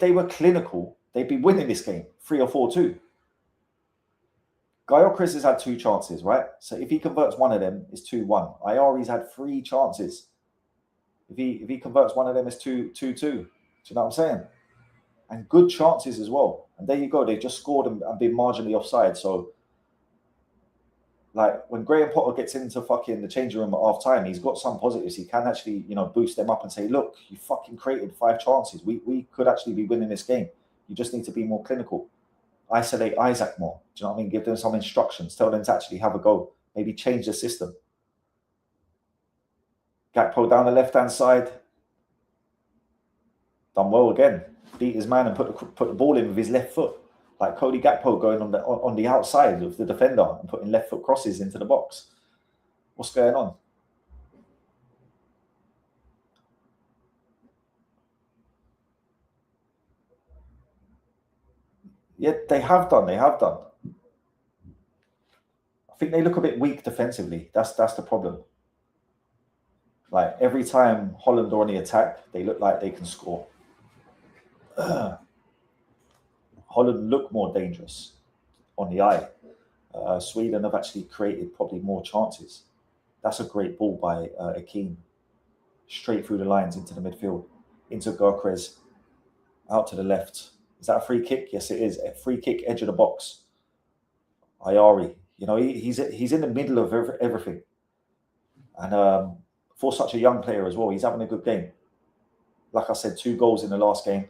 they were clinical, they'd be winning this game 3 or 4-2. Gyökeres has had 2 chances, right? So if he converts one of them, it's 2-1. Ayari's had 3 chances. If he converts one of them, it's 2-2. Do you know what I'm saying? And good chances as well. And there you go. They just scored and been marginally offside. So, like, when Graham Potter gets into fucking the changing room at half time, he's got some positives. He can actually, you know, boost them up and say, look, you fucking created 5 chances. We could actually be winning this game. You just need to be more clinical. Isolate Isak more. Do you know what I mean? Give them some instructions. Tell them to actually have a go. Maybe change the system. Gakpo down the left-hand side. Done well again. Beat his man and put the ball in with his left foot. Like Cody Gakpo going on the outside of the defender and putting left foot crosses into the box. What's going on? Yeah, they have done. They have done. I think they look a bit weak defensively. That's the problem. Like every time Holland are on the attack, they look like they can score. Holland look more dangerous on the eye. Sweden have actually created probably more chances. That's a great ball by Akeem. Straight through the lines into the midfield, into Gyökeres, out to the left. Is that a free kick? Yes, it is. A free kick, edge of the box. Ayari, you know, he's in the middle of everything. And for such a young player as well, he's having a good game. Like I said, 2 goals in the last game.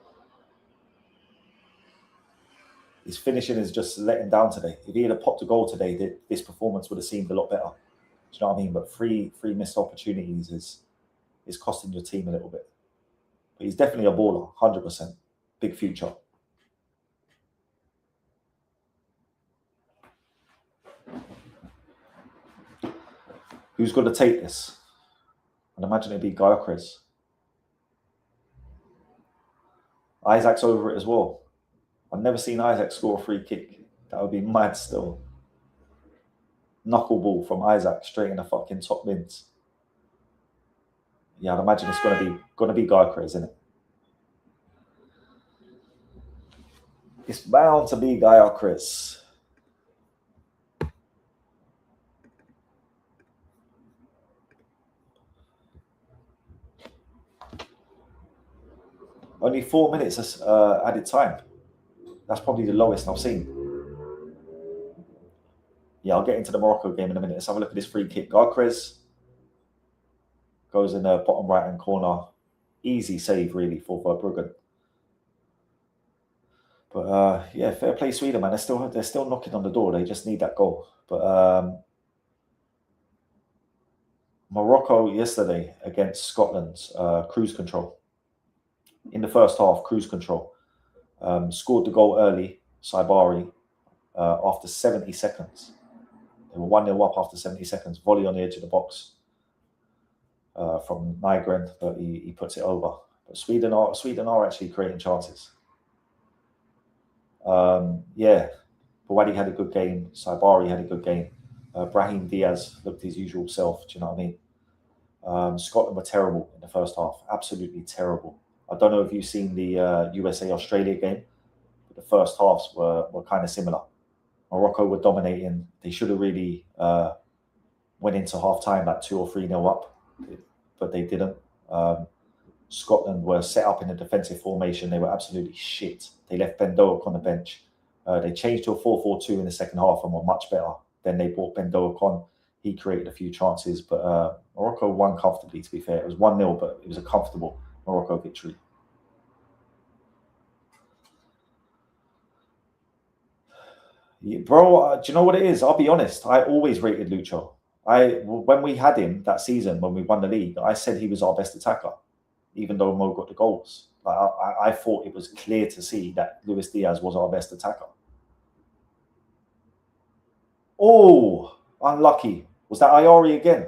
His finishing is just letting down today. If he had popped a goal today, this performance would have seemed a lot better. Do you know what I mean? But three missed opportunities is costing your team a little bit. But he's definitely a baller, 100%. Big future. Who's going to take this? I'd imagine it'd be Gyökeres. Isak's over it as well. I've never seen Isak score a free kick. That would be mad still. Knuckleball from Isak straight in the fucking top bins. Yeah, I'd imagine it's gonna be Gyökeres, isn't it? It's bound to be Gyökeres. Only 4 minutes added time. That's probably the lowest I've seen. Yeah, I'll get into the Morocco game in a minute. Let's have a look at this free kick. Gyökeres goes in the bottom right-hand corner. Easy save, really, for Verbruggen. But yeah, fair play Sweden, man. They're still knocking on the door. They just need that goal. But Morocco yesterday against Scotland's cruise control. In the first half, cruise control. Scored the goal early, Saibari, after 70 seconds. They were 1-0 up after 70 seconds. Volley on the edge of the box from Nygren, but he puts it over. But Sweden are actually creating chances. Yeah, Bawadi had a good game. Saibari had a good game. Brahim Diaz looked his usual self. Do you know what I mean? Scotland were terrible in the first half. Absolutely terrible. I don't know if you've seen the USA-Australia game, but the first halves were kind of similar. Morocco were dominating. They should have really went into half-time like 2 or 3-0 up, but they didn't. Scotland were set up in a defensive formation. They were absolutely shit. They left Ben Doak on the bench. They changed to a 4-4-2 in the second half and were much better. Then they brought Ben Doak on. He created a few chances, but Morocco won comfortably, to be fair. It was 1-0, but it was a comfortable Morocco victory. Yeah, bro, do you know what it is? I'll be honest. I always rated Lucho. When we had him that season, when we won the league, I said he was our best attacker, even though Mo got the goals. Like, I thought it was clear to see that Luis Diaz was our best attacker. Oh, unlucky. Was that Ayari again?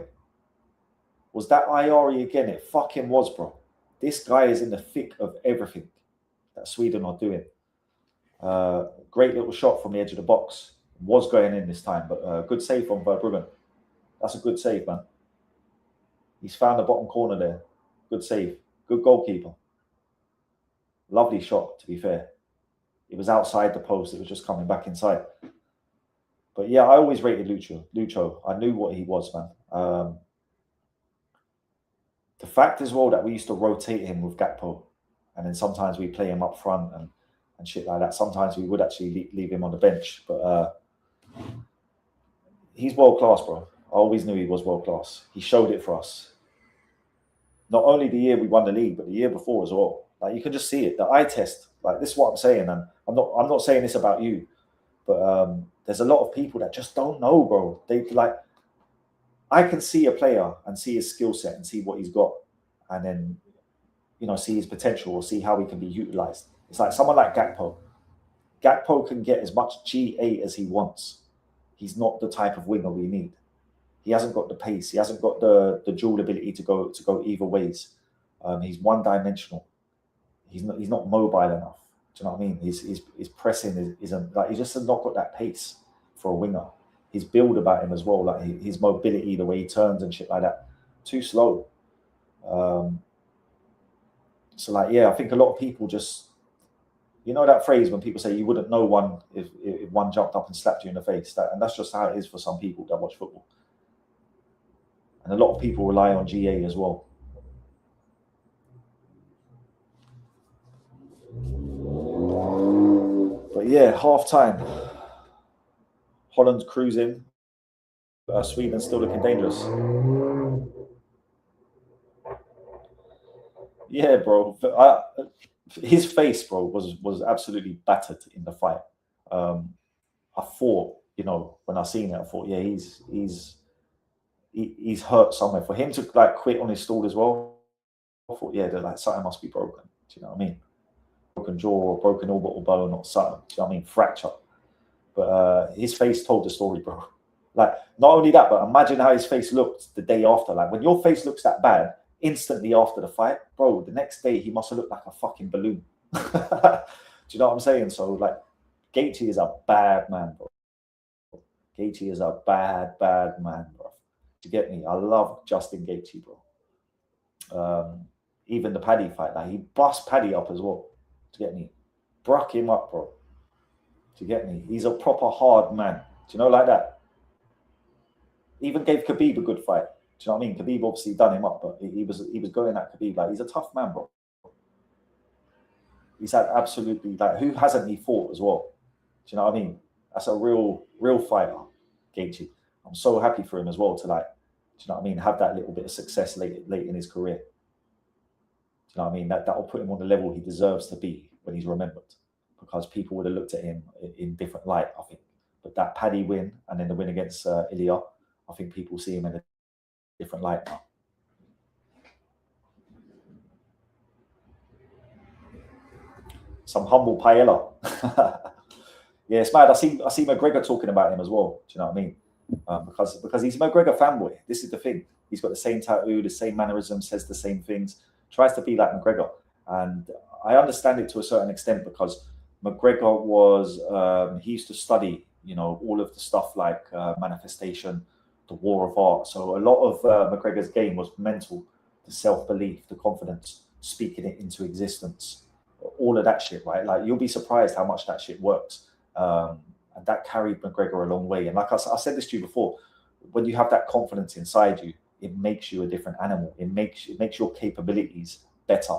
It fucking was, bro. This guy is in the thick of everything that Sweden are doing. Great little shot from the edge of the box. Was going in this time, but good save from Verbruggen. That's a good save, man. He's found the bottom corner there. Good save. Good goalkeeper. Lovely shot, to be fair. It was outside the post. It was just coming back inside. But yeah, I always rated Lucho. I knew what he was, man. The fact as well that we used to rotate him with Gakpo, and then sometimes we play him up front and shit like that. Sometimes we would actually leave him on the bench, but he's world class, bro. I always knew he was world class. He showed it for us. Not only the year we won the league, but the year before as well. Like, you can just see it. The eye test. Like, this is what I'm saying, and I'm not saying this about you, but there's a lot of people that just don't know, bro. I can see a player and see his skill set and see what he's got, and then see his potential or see how he can be utilized. It's like someone like Gakpo. Gakpo can get as much GA as he wants. He's not the type of winger we need. He hasn't got the pace. He hasn't got the dual ability to go either ways. He's one dimensional. He's not mobile enough. Do you know what I mean? His pressing isn't like, he just has not got that pace for a winger. His build about him as well, like his mobility, the way he turns and shit like that, too slow. So like, yeah, I think a lot of people just, that phrase when people say you wouldn't know one if one jumped up and slapped you in the face, and that's just how it is for some people that watch football. And a lot of people rely on GA as well. But yeah, half time. Holland's cruising. Sweden's still looking dangerous. Yeah, bro. His face, bro, was absolutely battered in the fight. I thought, when I seen it, I thought, yeah, he's hurt somewhere. For him to like quit on his stall as well, I thought, yeah, like something must be broken. Do you know what I mean? Broken jaw or broken orbital bone or something. Do you know what I mean? Fracture. But his face told the story, bro. Like, not only that, but imagine how his face looked the day after. Like, when your face looks that bad, instantly after the fight, bro, the next day he must have looked like a fucking balloon. Do you know what I'm saying? So, like, Gaethje is a bad man, bro. Gaethje is a bad man, bro. Do you get me? I love Justin Gaethje, bro. Even the Paddy fight, like, he bust Paddy up as well. Do you get me? Bruck him up, bro. Do you get me? He's a proper hard man. Do you know, like that? Even gave Khabib a good fight. Do you know what I mean? Khabib obviously done him up, but he was going at Khabib like he's a tough man, bro. He's had absolutely, like, who hasn't he fought as well? Do you know what I mean? That's a real fighter, Gaethje. I'm so happy for him as well to, like, do you know what I mean, have that little bit of success late in his career. Do you know what I mean? That'll put him on the level he deserves to be when he's remembered, because people would have looked at him in different light, I think. But that Paddy win and then the win against Ilya, I think people see him in a different light now. Some humble paella. Yeah, it's mad. I see McGregor talking about him as well. Do you know what I mean? Because he's a McGregor fanboy. This is the thing. He's got the same tattoo, the same mannerisms, says the same things, tries to be like McGregor. And I understand it to a certain extent, because McGregor was, he used to study, all of the stuff like manifestation, the war of art. So a lot of McGregor's game was mental, the self-belief, the confidence, speaking it into existence, all of that shit, right? Like, you'll be surprised how much that shit works. And that carried McGregor a long way. And like I said this to you before, when you have that confidence inside you, it makes you a different animal. It makes your capabilities better.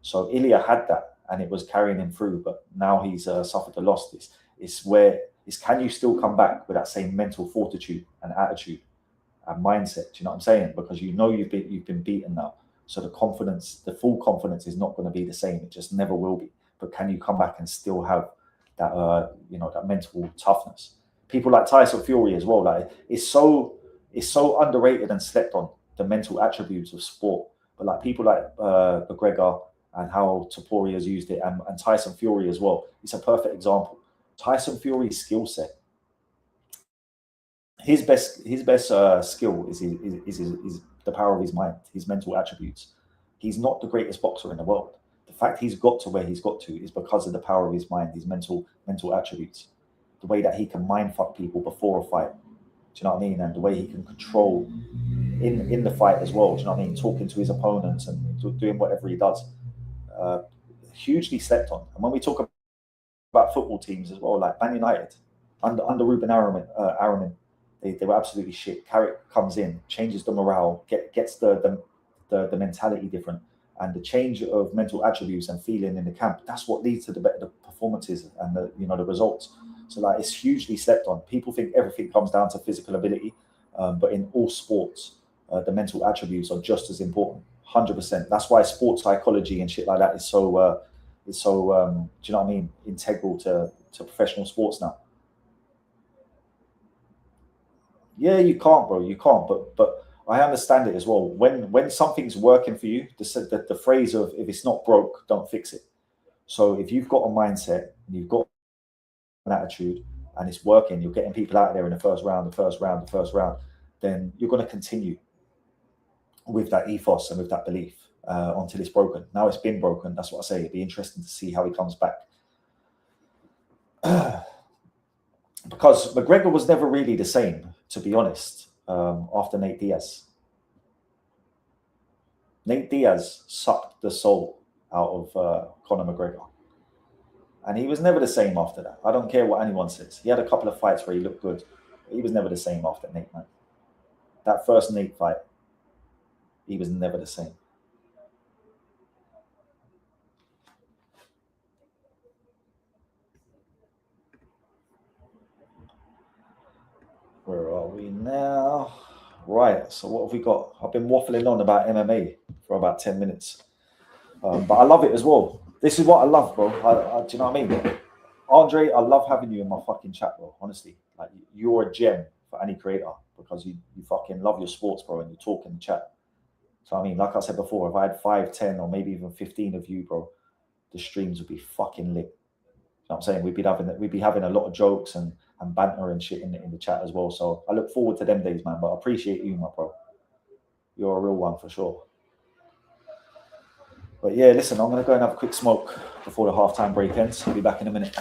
So Ilya had that, and it was carrying him through. But now he's suffered a loss. It's can you still come back with that same mental fortitude and attitude and mindset? Do you know what I'm saying? Because you've been beaten now. So the full confidence is not going to be the same. It just never will be. But can you come back and still have that that mental toughness? People like Tyson Fury as well, like, it's so underrated and slept on, the mental attributes of sport. But like people like McGregor and how Topuria has used it, and Tyson Fury as well, it's a perfect example. Tyson Fury's skill set, his best skill is the power of his mind, his mental attributes. He's not the greatest boxer in the world. The fact he's got to where he's got to is because of the power of his mind, his mental attributes, the way that he can mind fuck people before a fight. Do you know what I mean? And the way he can control in the fight as well. Do you know what I mean? Talking to his opponents and doing whatever he does. Hugely slept on. And when we talk about football teams as well, like Man United, under Ruben Amorim, they were absolutely shit. Carrick comes in, changes the morale, gets the mentality different, and the change of mental attributes and feeling in the camp. That's what leads to the better performances and the results. So like, it's hugely slept on. People think everything comes down to physical ability, but in all sports, the mental attributes are just as important. 100%. That's why sports psychology and shit like that is so. Do you know what I mean? Integral to professional sports now. Yeah, you can't, bro. You can't. But I understand it as well. When something's working for you, the phrase of if it's not broke, don't fix it. So if you've got a mindset and you've got an attitude and it's working, you're getting people out there in the first round, then you're going to continue with that ethos and with that belief until it's broken. Now it's been broken. That's what I say. It'd be interesting to see how he comes back. Because McGregor was never really the same, to be honest, after Nate Diaz. Nate Diaz sucked the soul out of Conor McGregor. And he was never the same after that. I don't care what anyone says. He had a couple of fights where he looked good. But he was never the same after Nate, man. That first Nate fight, he was never the same. Where are we now? Right, so what have we got? I've been waffling on about MMA for about 10 minutes. But I love it as well. This is what I love, bro. Do you know what I mean? Andre, I love having you in my fucking chat, bro. Honestly, like you're a gem for any creator because you fucking love your sports, bro, and you talk in the chat. So I mean, like I said before, if I had 5, 10, or maybe even 15 of you, bro, the streams would be fucking lit. You know what I'm saying? We'd be having a lot of jokes and banter and shit in the chat as well. So I look forward to them days, man. But I appreciate you, my bro. You're a real one for sure. But yeah, listen, I'm gonna go and have a quick smoke before the halftime break ends. I'll be back in a minute.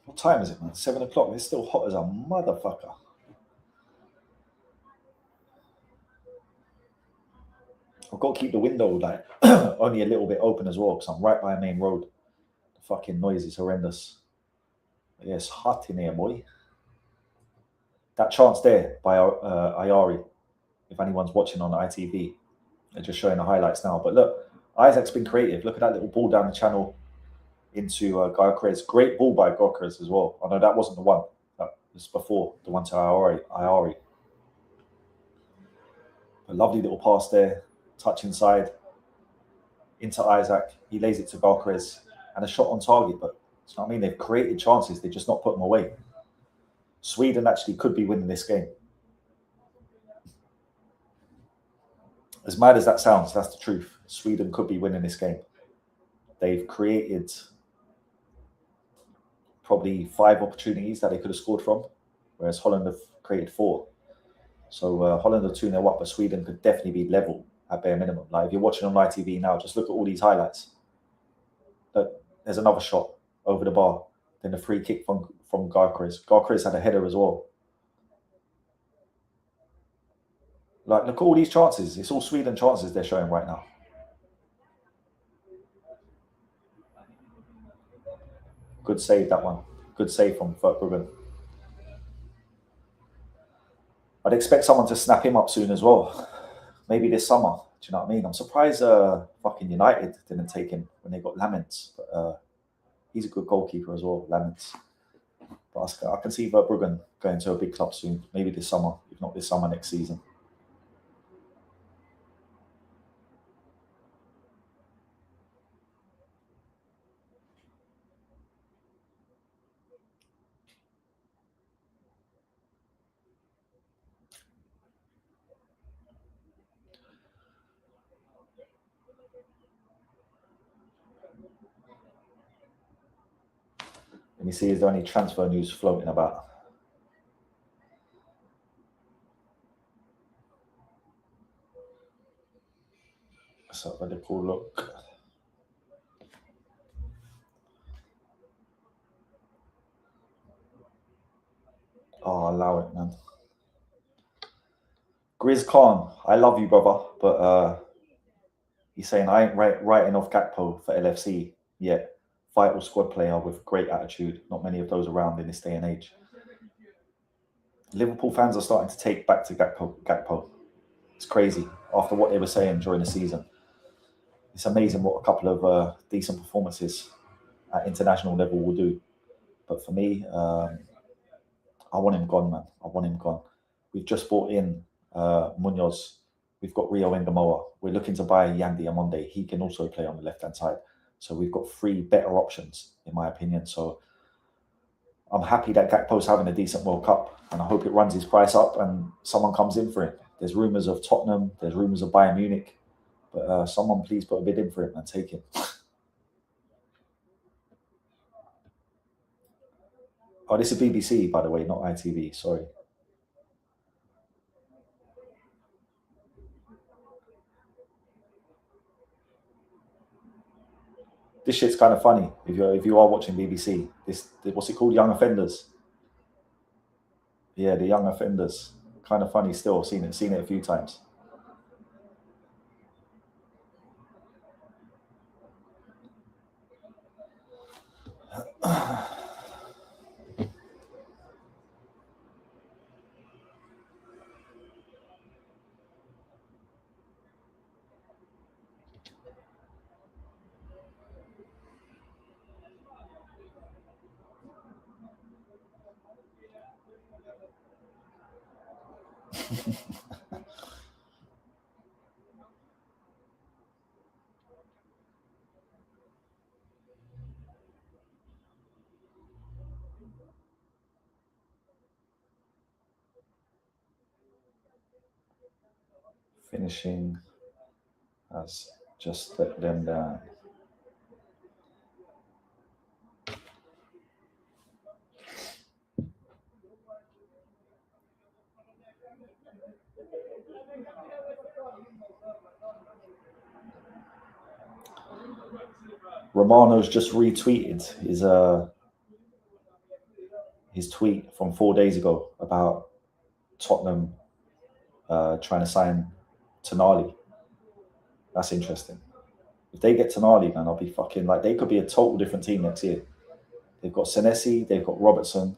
What time is it, man? 7 o'clock. It's still hot as a motherfucker. I've got to keep the window like only a little bit open as well because I'm right by a main road. The fucking noise is horrendous. But yeah, it's hot in here, boy. That chance there by Ayari, if anyone's watching on ITV, they're just showing the highlights now. But look, Isak's been creative. Look at that little ball down the channel into Gyökeres. Great ball by Gyökeres as well. I know that wasn't the one. That was before the one to Ayari. A lovely little pass there. Touch inside into Isak. He lays it to Gyökeres and a shot on target. But you know what I mean? They've created chances. They just not put them away. Sweden actually could be winning this game. As mad as that sounds, that's the truth. Sweden could be winning this game. They've created probably 5 opportunities that they could have scored from, whereas Holland have created 4. So Holland are 2-0 up, but Sweden could definitely be level at bare minimum. Like if you're watching on ITV now, just look at all these highlights. Look, there's another shot over the bar. Then the free kick from from Gyökeres. Gyökeres had a header as well. Like, look at all these chances. It's all Sweden chances they're showing right now. Good save, that one. Good save from Verbruggen. I'd expect someone to snap him up soon as well. Maybe this summer. Do you know what I mean? I'm surprised fucking United didn't take him when they got Lamens. But he's a good goalkeeper as well, Lamens. But I can see Verbruggen going to a big club soon. Maybe this summer. If not this summer, next season. Let me see, is there any transfer news floating about? Let's have a little look. Oh, allow it, man. Grizz Khan, I love you, brother, but he's saying I ain't writing off Gakpo for LFC yet. Vital squad player with great attitude. Not many of those around in this day and age. Liverpool fans are starting to take back to Gakpo. It's crazy. After what they were saying during the season, it's amazing what a couple of decent performances at international level will do. But for me, I want him gone, man. I want him gone. We've just brought in Munoz. We've got Rio Engamoa. We're looking to buy Yandi Amonde. He can also play on the left-hand side. So we've got 3 better options, in my opinion. So I'm happy that Gakpo's having a decent World Cup, and I hope it runs his price up and someone comes in for him. There's rumours of Tottenham. There's rumours of Bayern Munich. But someone please put a bid in for him and take him. Oh, this is BBC, by the way, not ITV. Sorry. This shit's kind of funny if you are watching BBC. This what's it called? Young Offenders. Yeah, the Young Offenders. Kind of funny still. Seen it a few times. Finishing has just let them down. Romano's just retweeted his tweet from 4 days ago about Tottenham trying to sign Tonali. That's interesting. If they get Tonali, man, I'll be fucking like, they could be a total different team next year. They've got Senesi, they've got Robertson.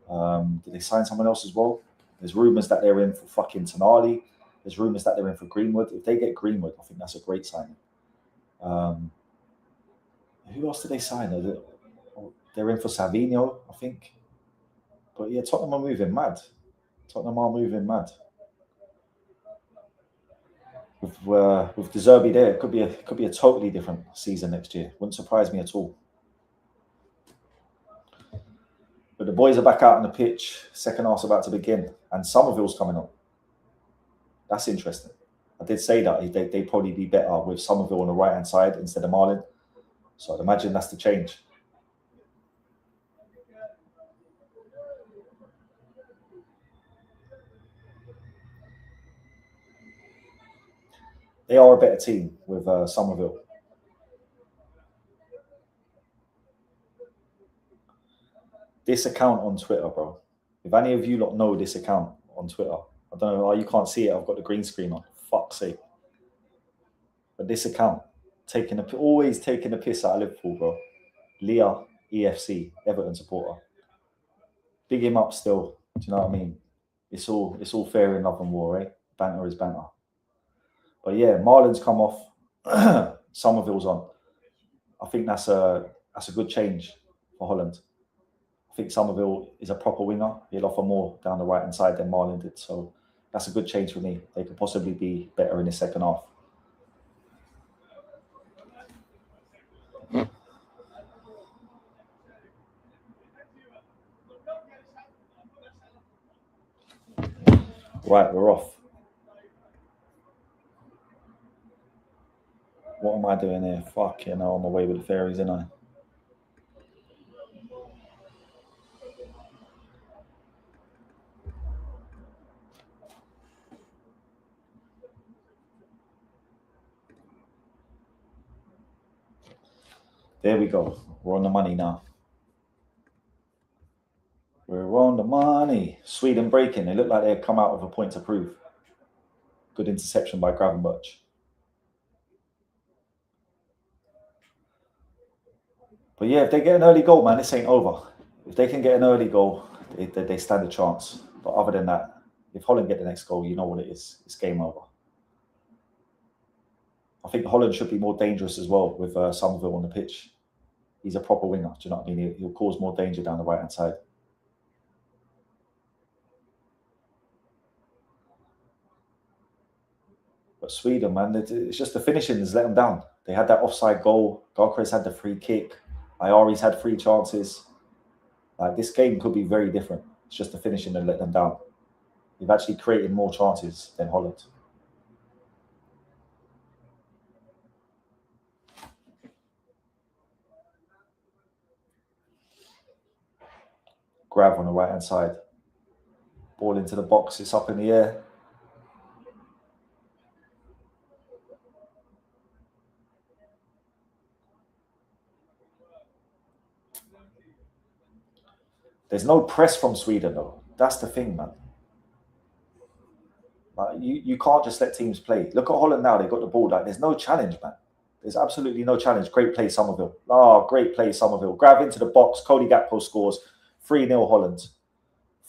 Did they sign someone else as well? There's rumours that they're in for fucking Tonali. There's rumours that they're in for Greenwood. If they get Greenwood, I think that's a great signing. Who else did they sign? They're in for Savinho, I think. But yeah, Tottenham are moving mad. With De Zerbi there, it could be a totally different season next year. Wouldn't surprise me at all. But the boys are back out on the pitch. Second half's about to begin, and Somerville's coming on. That's interesting. I did say that they'd probably be better with Somerville on the right-hand side instead of Marlin. So I'd imagine that's the change. They are a better team with Somerville. This account on Twitter, bro. If any of you lot know this account on Twitter, I don't know. Oh, you can't see it. I've got the green screen on. Fuck's sake. But this account, always taking the piss out of Liverpool, bro. Leah, EFC, Everton supporter. Big him up still. Do you know what I mean? It's all fair in love and war, right? Banter is banter. But yeah, Marlon's come off. Somerville's on. I think that's a good change for Holland. I think Somerville is a proper winger. He'll offer more down the right-hand side than Marlon did. So that's a good change for me. They could possibly be better in the second half. Right, we're off. What am I doing here? Fuck, you know, I'm away with the fairies, ain't I? There we go. We're on the money now. We're on the money. Sweden breaking. They look like they've come out with a point to prove. Good interception by Gravenberch. But yeah, if they get an early goal, man, this ain't over. If they can get an early goal, they stand a chance. But other than that, if Holland get the next goal, you know what it is. It's game over. I think Holland should be more dangerous as well with Somerville on the pitch. He's a proper winger. Do you know what I mean? He'll cause more danger down the right-hand side. But Sweden, man, it's just the finishing has let them down. They had that offside goal. Gyökeres had the free kick. Ayari's had 3 chances. Like, this game could be very different. It's just the finishing that let them down. They've actually created more chances than Holland. Grab on the right-hand side. Ball into the box. It's up in the air. There's no press from Sweden, though. That's the thing, man. Like, you can't just let teams play. Look at Holland now. They got the ball. Like, there's no challenge, man. There's absolutely no challenge. Great play, Somerville. Oh, great play, Somerville. Grab into the box. Cody Gakpo scores. 3-0 Holland.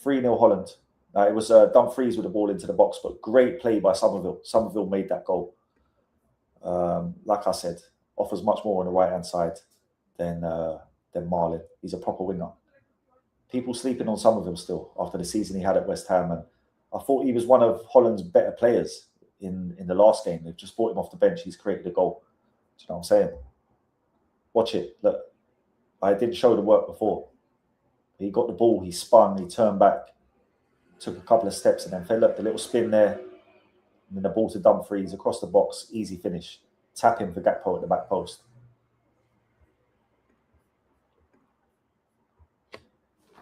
3-0 Holland. It was Dumfries with the ball into the box, but great play by Somerville. Somerville made that goal. Like I said, offers much more on the right-hand side than Marlon. He's a proper winger. People sleeping on Somerville still after the season he had at West Ham, and I thought he was one of Holland's better players in the last game. They've just brought him off the bench. He's created a goal. Do you know what I'm saying? Watch it. Look, I didn't show the work before. He got the ball, he spun, he turned back, took a couple of steps, and then fell. Look, the little spin there, and then the ball to Dumfries across the box, easy finish. Tap him for Gakpo at the back post.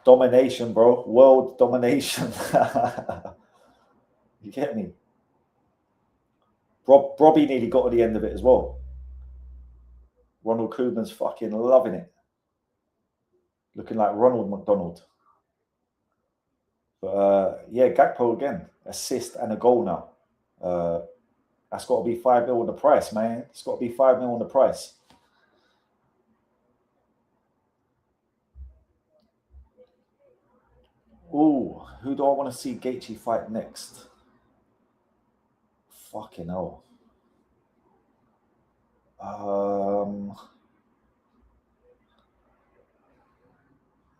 Domination, bro. World domination. You get me? Robbie nearly got to the end of it as well. Ronald Koeman's fucking loving it. Looking like Ronald McDonald. But yeah, Gakpo again. Assist and a goal now. That's got to be 5-0 on the price, man. It's got to be 5-0 on the price. Ooh, who do I want to see Gaethje fight next? Fucking hell.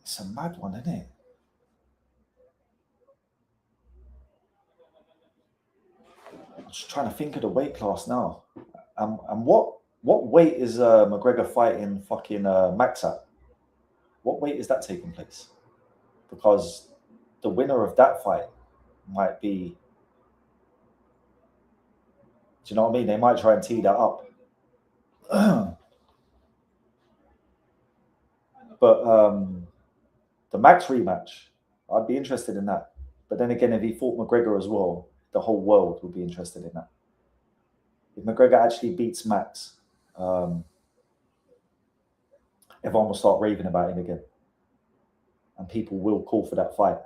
It's a mad one, isn't it? I'm just trying to think of the weight class now. And what weight is McGregor fighting fucking Max at? What weight is that taking place? Because the winner of that fight might be... Do you know what I mean? They might try and tee that up. But the Max rematch, I'd be interested in that. But then again, if he fought McGregor as well, the whole world would be interested in that. If McGregor actually beats Max, everyone will start raving about him again. and people will call for that fight.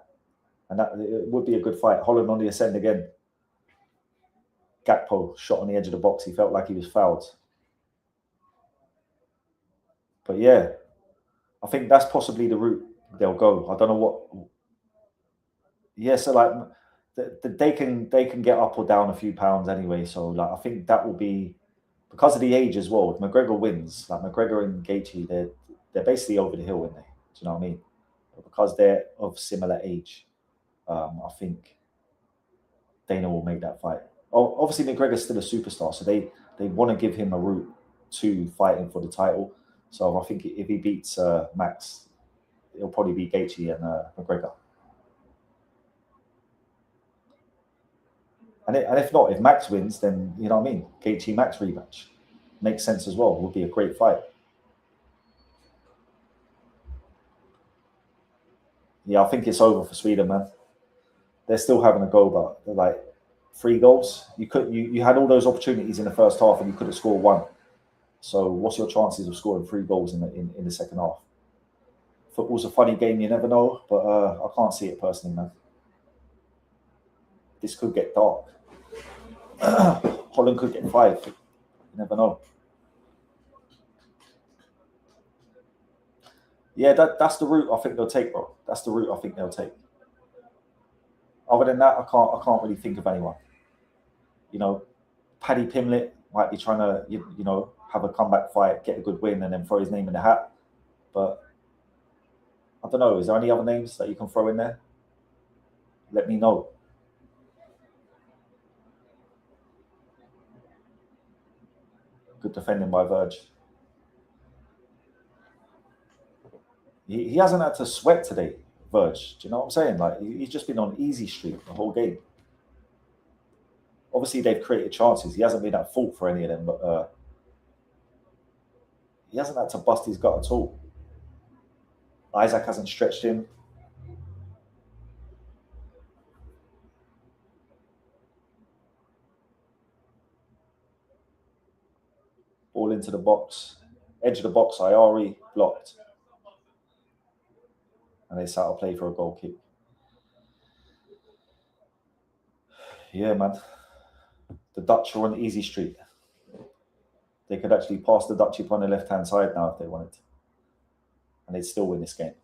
And that it would be a good fight. Holland on the ascend again. Gakpo shot on the edge of the box. He felt like he was fouled. But yeah, I think that's possibly the route they'll go. I don't know what. Yeah, so like they can get up or down a few pounds anyway. So like I think that will be because of the age as well. If McGregor wins, like McGregor and Gaethje, they're basically over the hill, aren't they? Do you know what I mean? But because they're of similar age, I think Dana will make that fight. Oh, obviously McGregor's still a superstar, so they want to give him a route to fighting for the title. So I think if he beats Max, it'll probably be Gaethje and McGregor. And if not, if Max wins, then you know what I mean. Gaethje Max rematch makes sense as well. Would be a great fight. Yeah, I think it's over for Sweden, man. They're still having a go, but they're like 3 goals. You had all those opportunities in the first half, and you could have scored 1. So what's your chances of scoring 3 goals in the second half? Football's a funny game, you never know, but I can't see it personally, man. This could get dark. Holland could get 5. You never know. Yeah, that's the route I think they'll take, bro. That's the route I think they'll take. Other than that, I can't really think of anyone. You know, Paddy Pimlet might be trying to, you know, have a comeback fight, get a good win, and then throw his name in the hat. But I don't know. Is there any other names that you can throw in there? Let me know. Good defending by Verge. He hasn't had to sweat today, Verge. Do you know what I'm saying? Like he's just been on easy street the whole game. Obviously, they've created chances. He hasn't been at fault for any of them, but he hasn't had to bust his gut at all. Isak hasn't stretched him. Ball into the box. Edge of the box, Iari blocked. And they start to play for a goal kick. Yeah, man. The Dutch are on easy street. They could actually pass the Dutch upon the left-hand side now if they wanted. And they'd still win this game.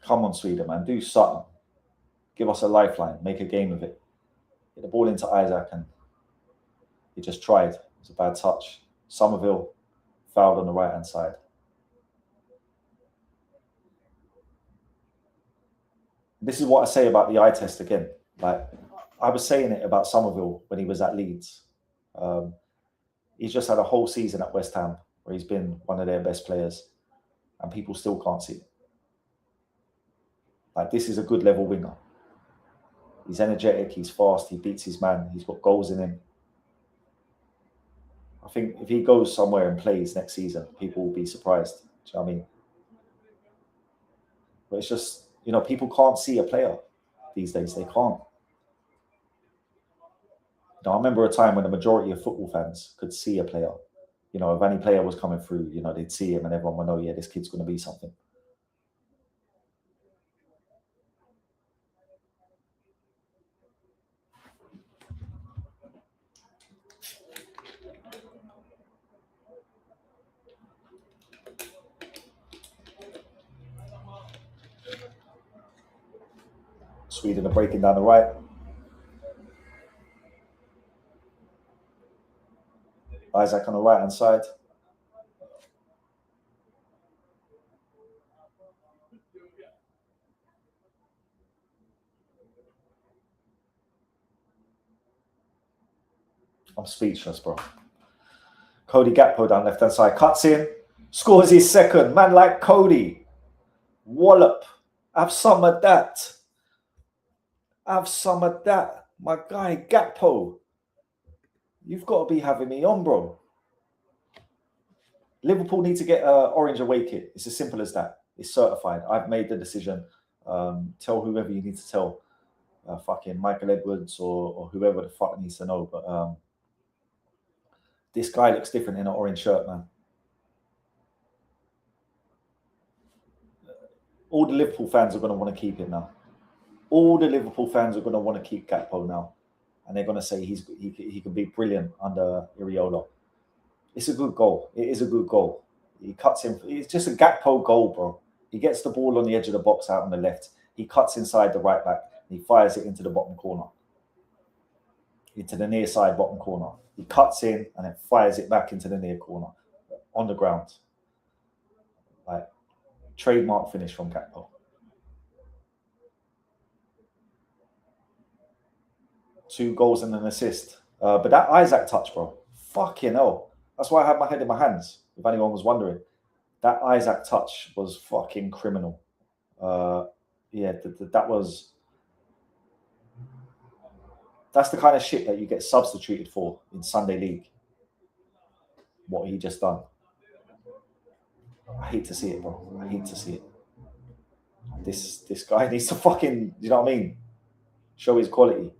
Come on, Sweden, man. Do something. Give us a lifeline. Make a game of it. Get the ball into Isak, and he just tried. It was a bad touch. Somerville fouled on the right-hand side. This is what I say about the eye test again. Like I was saying it about Somerville when he was at Leeds. He's just had a whole season at West Ham where he's been one of their best players, and people still can't see it. Like this is a good level winger. He's energetic, he's fast, he beats his man, he's got goals in him. I think if he goes somewhere and plays next season, people will be surprised. Do you know what I mean? But it's just, you know, people can't see a player these days. They can't. You know, I remember a time when the majority of football fans could see a player. You know, if any player was coming through, you know, they'd see him and everyone would know, yeah, this kid's going to be something. Sweden are breaking down the right. Isak on the right-hand side. I'm speechless, bro. Cody Gakpo down left-hand side. Cuts in. Scores his second. Man like Cody. Wallop. Have some of that. Have some of that. My guy, Gakpo. You've got to be having me on, bro. Liverpool need to get an orange away kit. It's as simple as that. It's certified. I've made the decision. Tell whoever you need to tell. Fucking Michael Edwards or whoever the fuck needs to know. But This guy looks different in an orange shirt, man. All the Liverpool fans are going to want to keep him now. All the Liverpool fans are going to want to keep Gakpo now. And they're going to say he can be brilliant under Iraola. It's a good goal. It is a good goal. He cuts in. It's just a Gakpo goal, bro. He gets the ball on the edge of the box out on the left. He cuts inside the right back. And he fires it into the bottom corner. Into the near side bottom corner. He cuts in and then fires it back into the near corner. On the ground. Like, trademark finish from Gakpo. 2 goals and an assist. But that Isak touch, bro. Fucking hell. That's why I had my head in my hands, if anyone was wondering. That Isak touch was fucking criminal. That was... That's the kind of shit that you get substituted for in Sunday League. What he just done. I hate to see it, bro. I hate to see it. This guy needs to fucking, you know what I mean? Show his quality.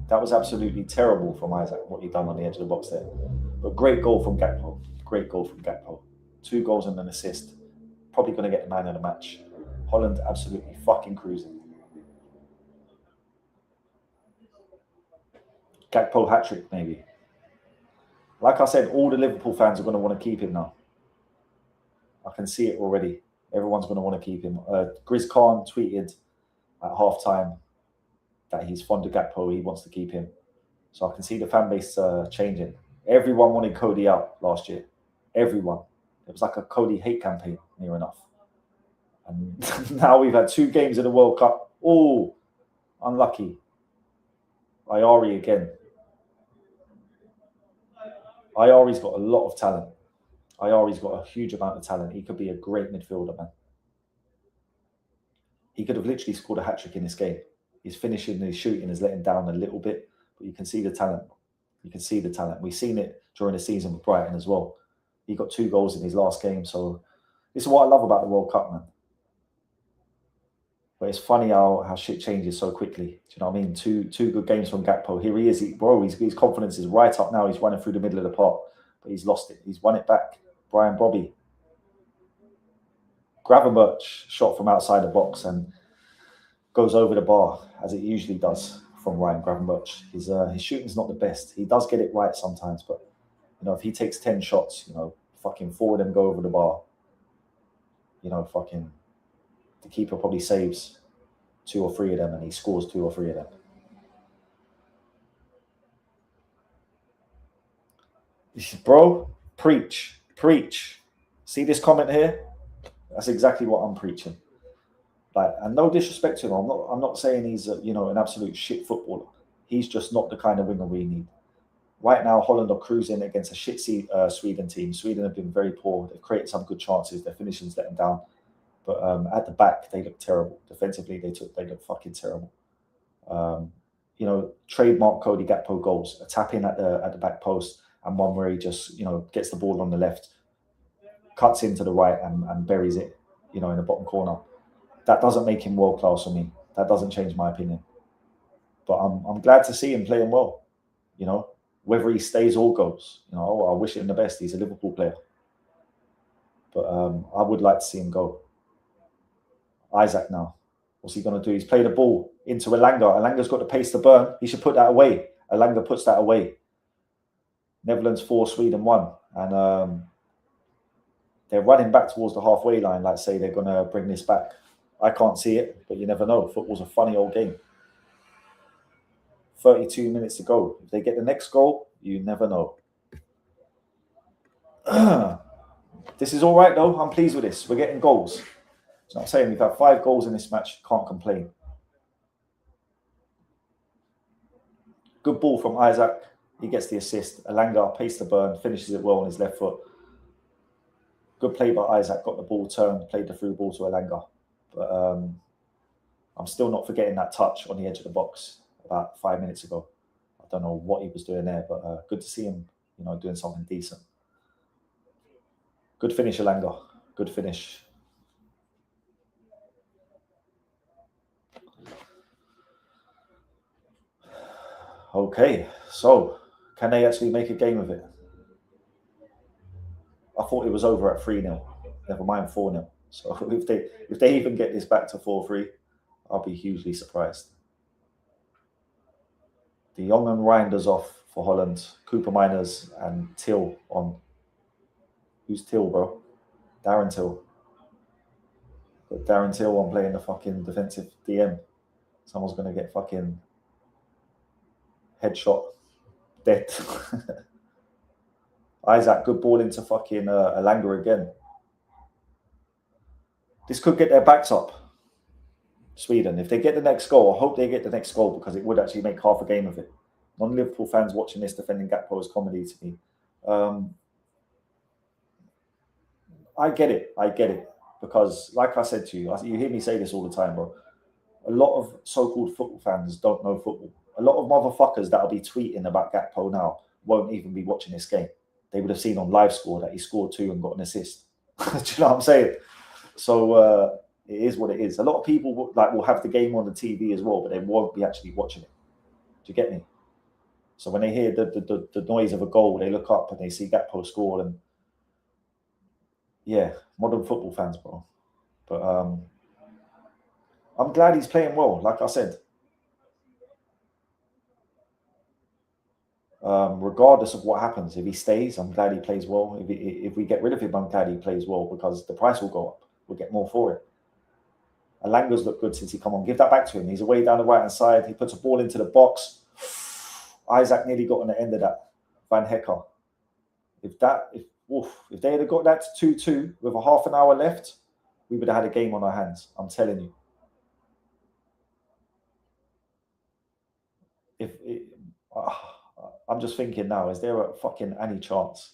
That was absolutely terrible from Isak, what he done on the edge of the box there. But great goal from Gakpo. Great goal from Gakpo. 2 goals and an assist. Probably going to get the man of the match. Holland absolutely fucking cruising. Gakpo hat-trick, maybe. Like I said, all the Liverpool fans are going to want to keep him now. I can see it already. Everyone's going to want to keep him. Grizz Khan tweeted at half-time that he's fond of Gakpo. He wants to keep him. So I can see the fan base changing. Everyone wanted Cody out last year. Everyone. It was like a Cody hate campaign, near enough. And now we've had 2 games in the World Cup. Oh, unlucky. Ayari again. Ayari's got a lot of talent. Ayari's got a huge amount of talent. He could be a great midfielder, man. He could have literally scored a hat-trick in this game. His finishing and his shooting has let him down a little bit, but you can see the talent. You can see the talent. We've seen it during the season with Brighton as well. He got 2 goals in his last game, so this is what I love about the World Cup, man. But it's funny how shit changes so quickly. Do you know what I mean? Two good games from Gakpo. Here he is. His confidence is right up now. He's running through the middle of the park, but he's lost it. He's won it back. Brian Bobby. Gravenberch shot from outside the box and goes over the bar, as it usually does from Ryan Gravenberch. His shooting's not the best. He does get it right sometimes, but if he takes 10 shots, fucking 4 of them go over the bar. Fucking the keeper probably saves 2 or 3 of them and he scores 2 or 3 of them. Bro, preach. See this comment here? That's exactly what I'm preaching. And no disrespect to him. I'm not saying he's an absolute shit footballer. He's just not the kind of winger we need. Right now, Holland are cruising against a shit Sweden team. Sweden have been very poor. They've created some good chances. Their finishing's let them down. But at the back, they look terrible. Defensively, they look fucking terrible. Trademark Cody Gakpo goals. A tap in at the back post and one where he just, gets the ball on the left, cuts into the right and buries it, in the bottom corner. That doesn't make him world class for me. That doesn't change my opinion. But I'm glad to see him playing well. Whether he stays or goes. I wish him the best. He's a Liverpool player. But I would like to see him go. Isak now. What's he going to do? He's played a ball into Elanga. Elanga's got the pace to burn. He should put that away. Elanga puts that away. Netherlands 4, Sweden 1. And they're running back towards the halfway line, like say they're going to bring this back. I can't see it, but you never know. Football's a funny old game. 32 minutes to go. If they get the next goal, you never know. This is all right, though. I'm pleased with this. We're getting goals. It's not saying we've had 5 goals in this match. Can't complain. Good ball from Isak. He gets the assist. Elanga, pace to burn, finishes it well on his left foot. Good play by Isak. Got the ball turned, played the through ball to Elanga. But I'm still not forgetting that touch on the edge of the box about 5 minutes ago. I don't know what he was doing there, but good to see him, doing something decent. Good finish, Elanga. Good finish. Okay, so can they actually make a game of it? thought it was over at 3-0. Never mind 4-0. So if they even get this back to 4-3, I'll be hugely surprised. De Jong and Reinders off for Holland. Cooper Miners and Till on. Who's Till, bro? Darren Till. Got Darren Till on playing the fucking defensive DM. Someone's going to get fucking headshot. Dead. Isak, good ball into fucking Elanga again. This could get their backs up. Sweden. If they get the next goal, I hope they get the next goal because it would actually make half a game of it. Non-Liverpool fans watching this defending Gakpo is comedy to me. I get it. Because, like I said to you, you hear me say this all the time, bro. A lot of so-called football fans don't know football. A lot of motherfuckers that'll be tweeting about Gakpo now won't even be watching this game. They would have seen on live score that he scored 2 and got an assist. Do you know what I'm saying? So it is what it is. A lot of people will have the game on the TV as well, but they won't be actually watching it. Do you get me? So when they hear the noise of a goal, they look up and they see Gakpo score. And yeah, modern football fans, bro. But I'm glad he's playing well, like I said. Regardless of what happens, if he stays, I'm glad he plays well. If we get rid of him, I'm glad he plays well because the price will go up. We'll get more for it. Alanga's looked good since he come on. Give that back to him. He's away down the right-hand side. He puts a ball into the box. Isak nearly got on the end of that. Van Hecker. If they had got that to 2-2 with a half an hour left, we would have had a game on our hands. I'm telling you. I'm just thinking now, is there a fucking any chance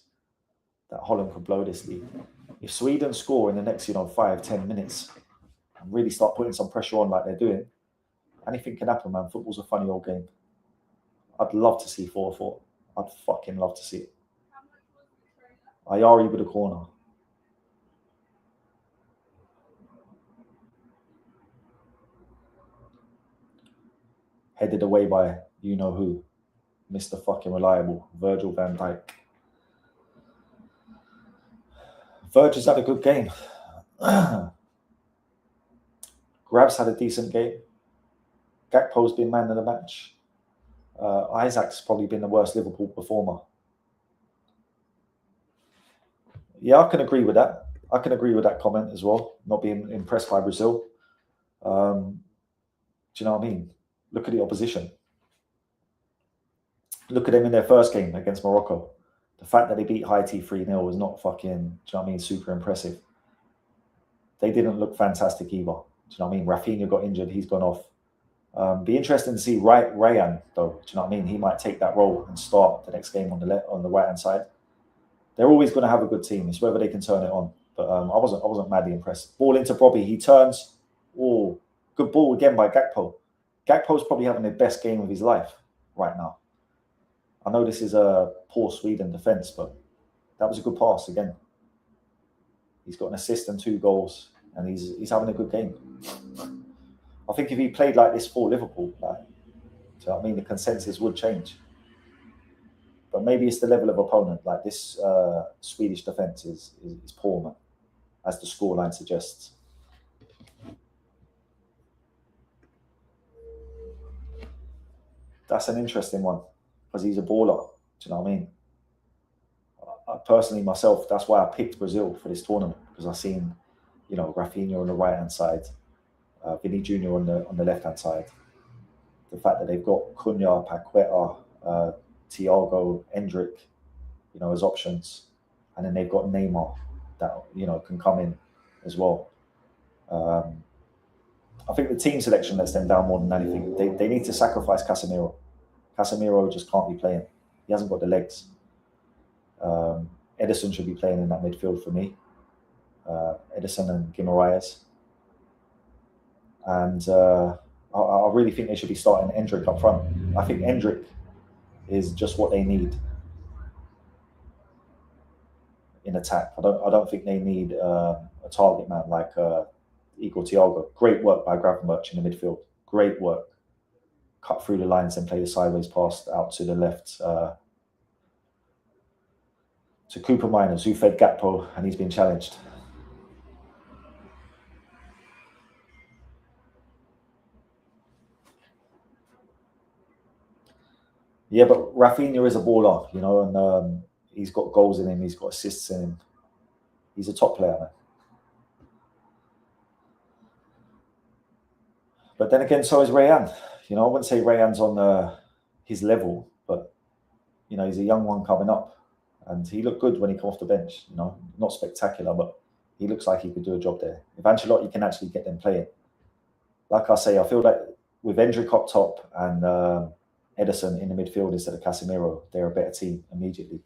that Holland could blow this league? If Sweden score in the next, 5-10 minutes and really start putting some pressure on like they're doing, anything can happen, man. Football's a funny old game. I'd love to see 4-4. I'd fucking love to see it. Ayari with a corner. Headed away by you-know-who. Mr. fucking Reliable. Virgil van Dijk. Virgil's had a good game. Grab's had a decent game. Gakpo's been man of the match. Isak's probably been the worst Liverpool performer. Yeah, I can agree with that. I can agree with that comment as well. Not being impressed by Brazil. Do you know what I mean? Look at the opposition. Look at them in their first game against Morocco. The fact that they beat Haiti 3-0 was not fucking, do you know what I mean, super impressive. They didn't look fantastic either. Do you know what I mean? Rafinha got injured. He's gone off. Be interesting to see Rayan, though. Do you know what I mean? He might take that role and start the next game on the right-hand side. They're always going to have a good team. It's whether they can turn it on. But I wasn't madly impressed. Ball into Bobby. He turns. Oh, good ball again by Gakpo. Gakpo's probably having the best game of his life right now. I know this is a poor Sweden defence, but that was a good pass again. He's got an assist and 2 goals, and he's having a good game. I think if he played like this for Liverpool, do you know what I mean? The consensus would change. But maybe it's the level of opponent. Like this Swedish defence is poor, man, as the scoreline suggests. That's an interesting one because he's a baller. Do you know what I mean? Personally, myself, that's why I picked Brazil for this tournament because I've seen, Rafinha on the right-hand side, Vinny Jr. on the left-hand side. The fact that they've got Cunha, Paqueta, Thiago, Endrick, as options, and then they've got Neymar that can come in as well. I think the team selection lets them down more than anything. They need to sacrifice Casemiro. Casemiro just can't be playing. He hasn't got the legs. Edison should be playing in that midfield for me. Edison and Guimaraes. And I really think they should be starting Endrick up front. I think Endrick is just what they need in attack. I don't think they need a target man like Igor Thiago. Great work by Gravenberch in the midfield. Great work. Cut through the lines and play the sideways pass out to the left to Cooper Miners, who fed Gakpo, and he's been challenged. Yeah, but Rafinha is a baller, you know, and he's got goals in him, he's got assists in him. He's a top player, man. But then again, so is Rayan. You know, I wouldn't say Rayan's on his level, but you know, he's a young one coming up, and he looked good when he came off the bench. You know, not spectacular, but he looks like he could do a job there. If Ancelotti can actually get them playing, like I say, I feel like with Endrick up top and Ederson in the midfield instead of Casemiro, they're a better team immediately.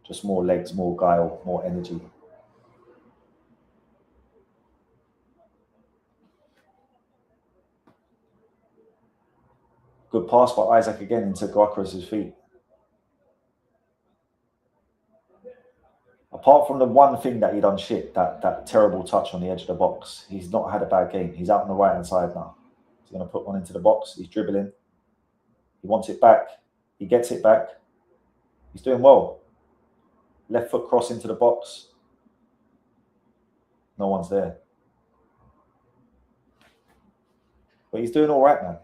Just more legs, more guile, more energy. Good pass by Isak again into Gyökeres' feet. Apart from the one thing that he done shit, that terrible touch on the edge of the box, he's not had a bad game. He's out on the right hand side now. He's going to put one into the box. He's dribbling. He wants it back. He gets it back. He's doing well. Left foot cross into the box. No one's there. But he's doing all right, man.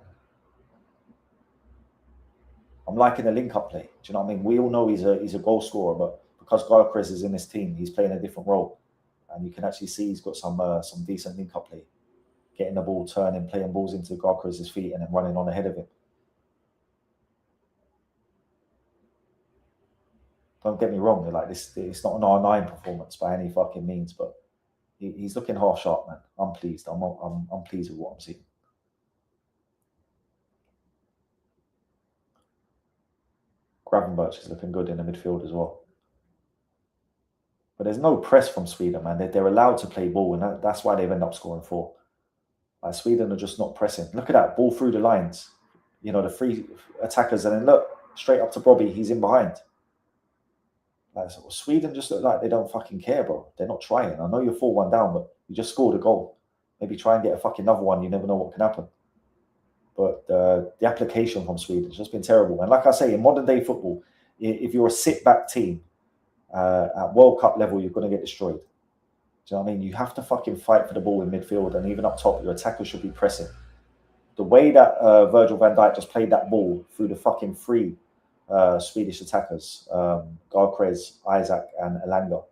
I'm liking the link-up play. Do you know what I mean? We all know he's a goal scorer, but because Gyökeres is in this team, he's playing a different role, and you can actually see he's got some decent link-up play, getting the ball, turning, playing balls into Gyökeres' feet, and then running on ahead of him. Don't get me wrong, like this, it's not an R9 performance by any fucking means, but he's looking half sharp, man. I'm pleased. I'm pleased with what I'm seeing. Gravenberch is looking good in the midfield as well. But there's no press from Sweden, man. They're allowed to play ball, and that's why they've ended up scoring 4. Like Sweden are just not pressing. Look at that ball through the lines. You know, the 3 attackers, and then look straight up to Bobby. He's in behind. Like, so Sweden just look like they don't fucking care, bro. They're not trying. I know you're 4-1 down, but you just scored a goal. Maybe try and get a fucking another one. You never know what can happen. But the application from Sweden has just been terrible. And like I say, in modern day football, if you're a sit-back team at World Cup level, you're going to get destroyed. Do you know what I mean? You have to fucking fight for the ball in midfield, and even up top, your attackers should be pressing. The way that Virgil van Dijk just played that ball through the fucking 3 Swedish attackers, Gyökeres, Isak, and Elanga.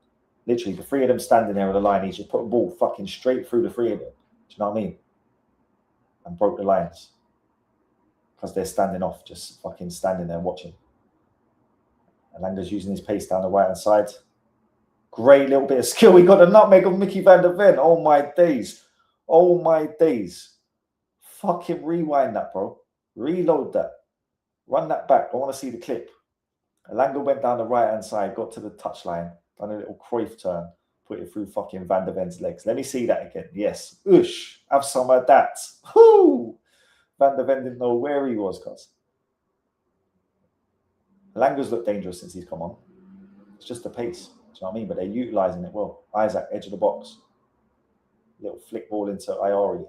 Literally, the 3 of them standing there on the line, he's just put a ball fucking straight through the 3 of them. Do you know what I mean? And broke the lines. Because they're standing off, just fucking standing there watching. Elanga's using his pace down the right-hand side. Great little bit of skill. He got a nutmeg of Mickey van der Ven. Oh, my days. Oh, my days. Fucking rewind that, bro. Reload that. Run that back. I want to see the clip. Elanga went down the right-hand side, got to the touchline, done a little Cruyff turn, put it through fucking Van der Ven's legs. Let me see that again. Yes. Oosh. Have some of that. Whoo! Van der Ven didn't know where he was, cuz. Elanga's looked dangerous since he's come on. It's just the pace. Do you know what I mean? But they're utilising it well. Isak, edge of the box. Little flick ball into Iori.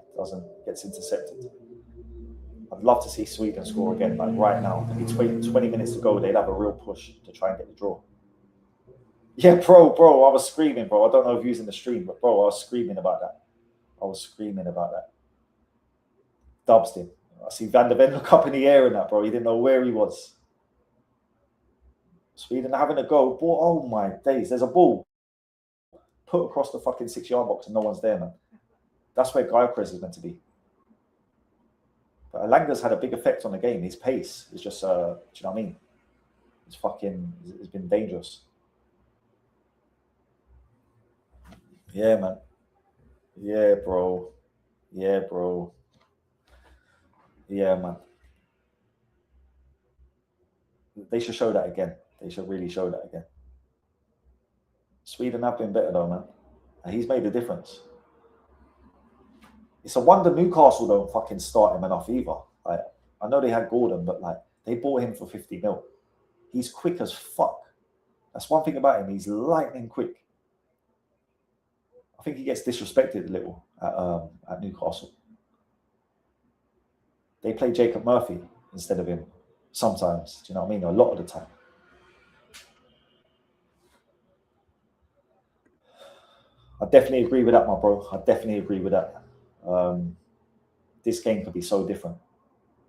Gets intercepted. I'd love to see Sweden score again, like right now. Maybe 20 minutes to go, they'd have a real push to try and get the draw. Yeah, bro, I was screaming, bro. I don't know if you're using the stream, but bro, I was screaming about that. Dubs him. I see Van der Ven look up in the air and that, bro. He didn't know where he was. Sweden having a go. Ball, oh my days. There's a ball put across the fucking 6-yard box and no one's there, man. That's where Gyökeres is meant to be. But Elanga's had a big effect on the game. His pace is just, do you know what I mean? It's been dangerous. Yeah, man. Yeah, bro. Yeah, man. They should show that again. They should really show that again. Sweden have been better though, man. And he's made a difference. It's a wonder Newcastle don't fucking start him enough either. Like, I know they had Gordon, but like they bought him for 50 mil. He's quick as fuck. That's one thing about him. He's lightning quick. I think he gets disrespected a little at Newcastle. They play Jacob Murphy instead of him sometimes. Do you know what I mean? A lot of the time. I definitely agree with that, my bro. I definitely agree with that. This game could be so different.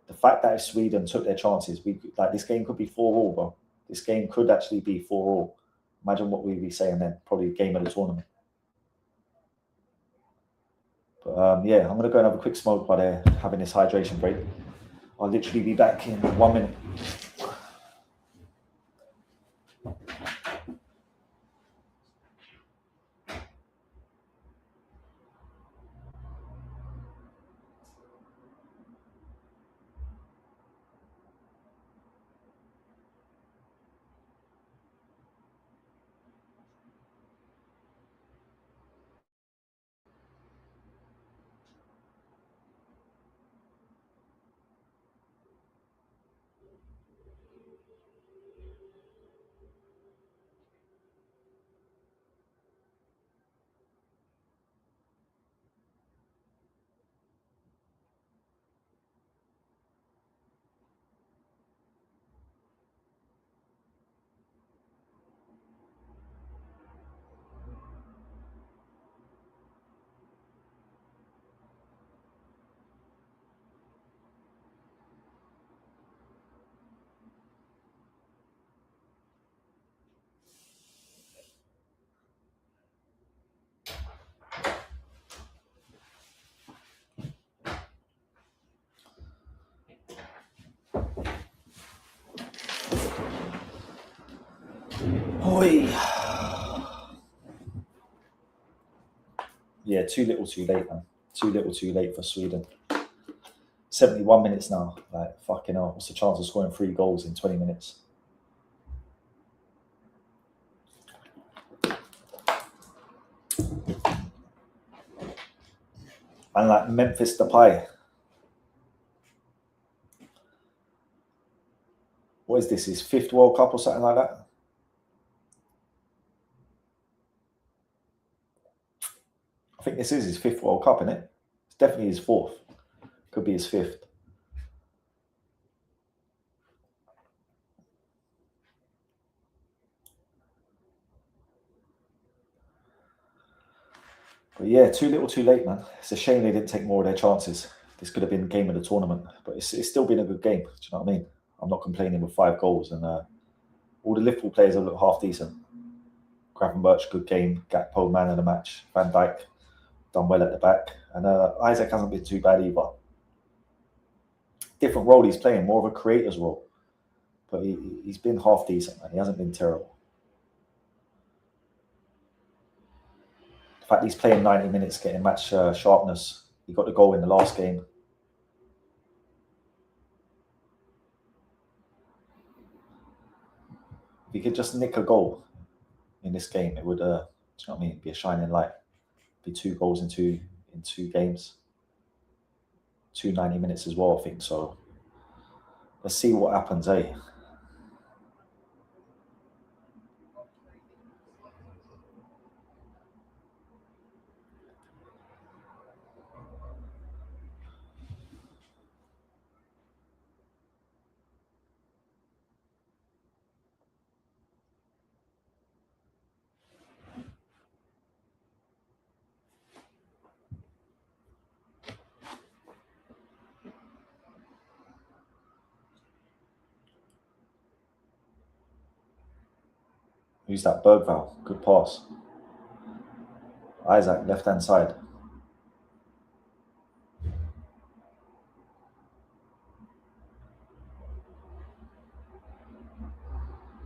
The fact that if Sweden took their chances, this game could be 4-4, bro. This game could actually be 4-4. Imagine what we'd be saying then. Probably game of the tournament. But yeah, I'm gonna go and have a quick smoke while they're having this hydration break. I'll literally be back in 1 minute. Oi. Yeah, too little, too late, man. Too little, too late for Sweden. 71 minutes now. Like, fucking hell. What's the chance of scoring 3 goals in 20 minutes? And like Memphis Depay. What is this? His 5th World Cup or something like that? I think this is his 5th World Cup, isn't it? It's definitely his 4th. Could be his 5th. But yeah, too little, too late, man. It's a shame they didn't take more of their chances. This could have been game of the tournament, but it's still been a good game. Do you know what I mean? I'm not complaining with 5 goals, and all the Liverpool players have looked half decent. Gravenberch, good game. Gakpo, man of the match. Van Dijk, done well at the back. And Isak hasn't been too bad either. Different role he's playing, more of a creator's role. But he's been half decent, man. He hasn't been terrible. The fact he's playing 90 minutes, getting match sharpness. He got the goal in the last game. If he could just nick a goal in this game, it would, do you know what I mean? Be a shining light. Be 2 goals in two games. 2 90 minutes as well, I think. So let's see what happens, eh? Who's that? Bergval. Good pass. Isak, left hand side.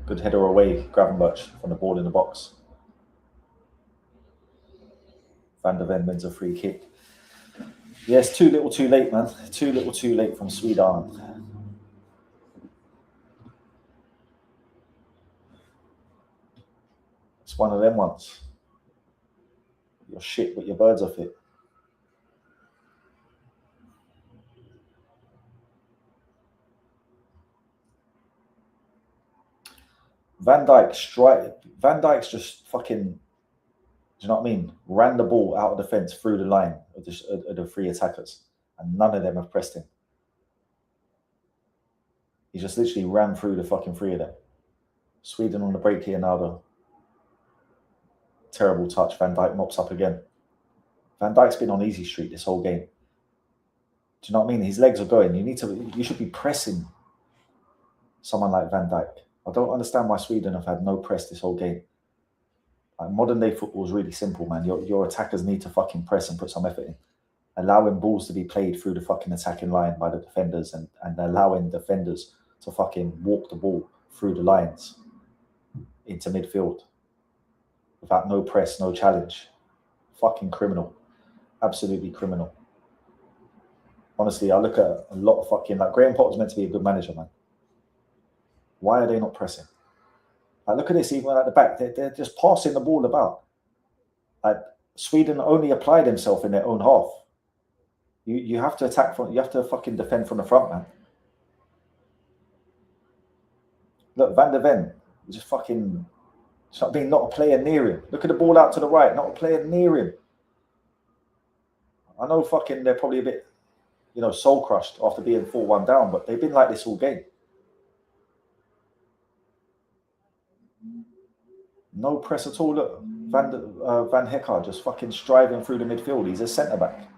Good header away, Gravenberch from the ball in the box. Van der Ven wins a free kick. Yes, too little, too late, man. Too little, too late from Sweden. It's one of them ones. You're shit, but your birds are fit. Van Dijk's just fucking, do you know what I mean? Ran the ball out of the fence through the line of the 3 attackers, and none of them have pressed him. He just literally ran through the fucking 3 of them. Sweden on the break here now, though. Terrible touch. Van Dijk mops up again. Van Dijk's been on easy street this whole game. Do you know what I mean? His legs are going. You should be pressing someone like Van Dijk. I don't understand why Sweden have had no press this whole game. Like, modern day football is really simple, man. Your attackers need to fucking press and put some effort in. Allowing balls to be played through the fucking attacking line by the defenders and allowing defenders to fucking walk the ball through the lines into midfield without no press, no challenge. Fucking criminal. Absolutely criminal. Honestly, I look at a lot of fucking... Like, Graham Potter's meant to be a good manager, man. Why are they not pressing? Like, look at this, even at the back. They're just passing the ball about. Like, Sweden only applied himself in their own half. You have to attack from... You have to fucking defend from the front, man. Look, Van der Ven, just fucking... Being not a player near him. Look at the ball out to the right, not a player near him. I know fucking they're probably a bit, soul crushed after being 4-1 down, but they've been like this all game. No press at all. Look, Van Hecke just fucking striving through the midfield. He's a centre back.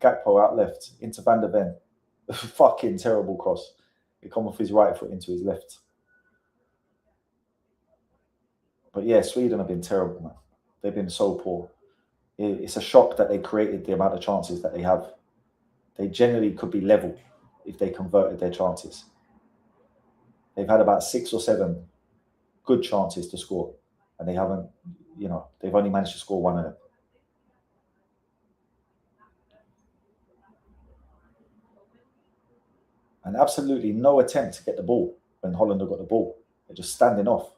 Gakpo out left into Van der Ven. Fucking terrible cross. It come off his right foot into his left. But yeah, Sweden have been terrible, man. They've been so poor. It's a shock that they created the amount of chances that they have. They generally could be level if they converted their chances. They've had about 6 or 7 good chances to score, and they haven't, they've only managed to score one of them. And absolutely no attempt to get the ball when Holland have got the ball. They're just standing off.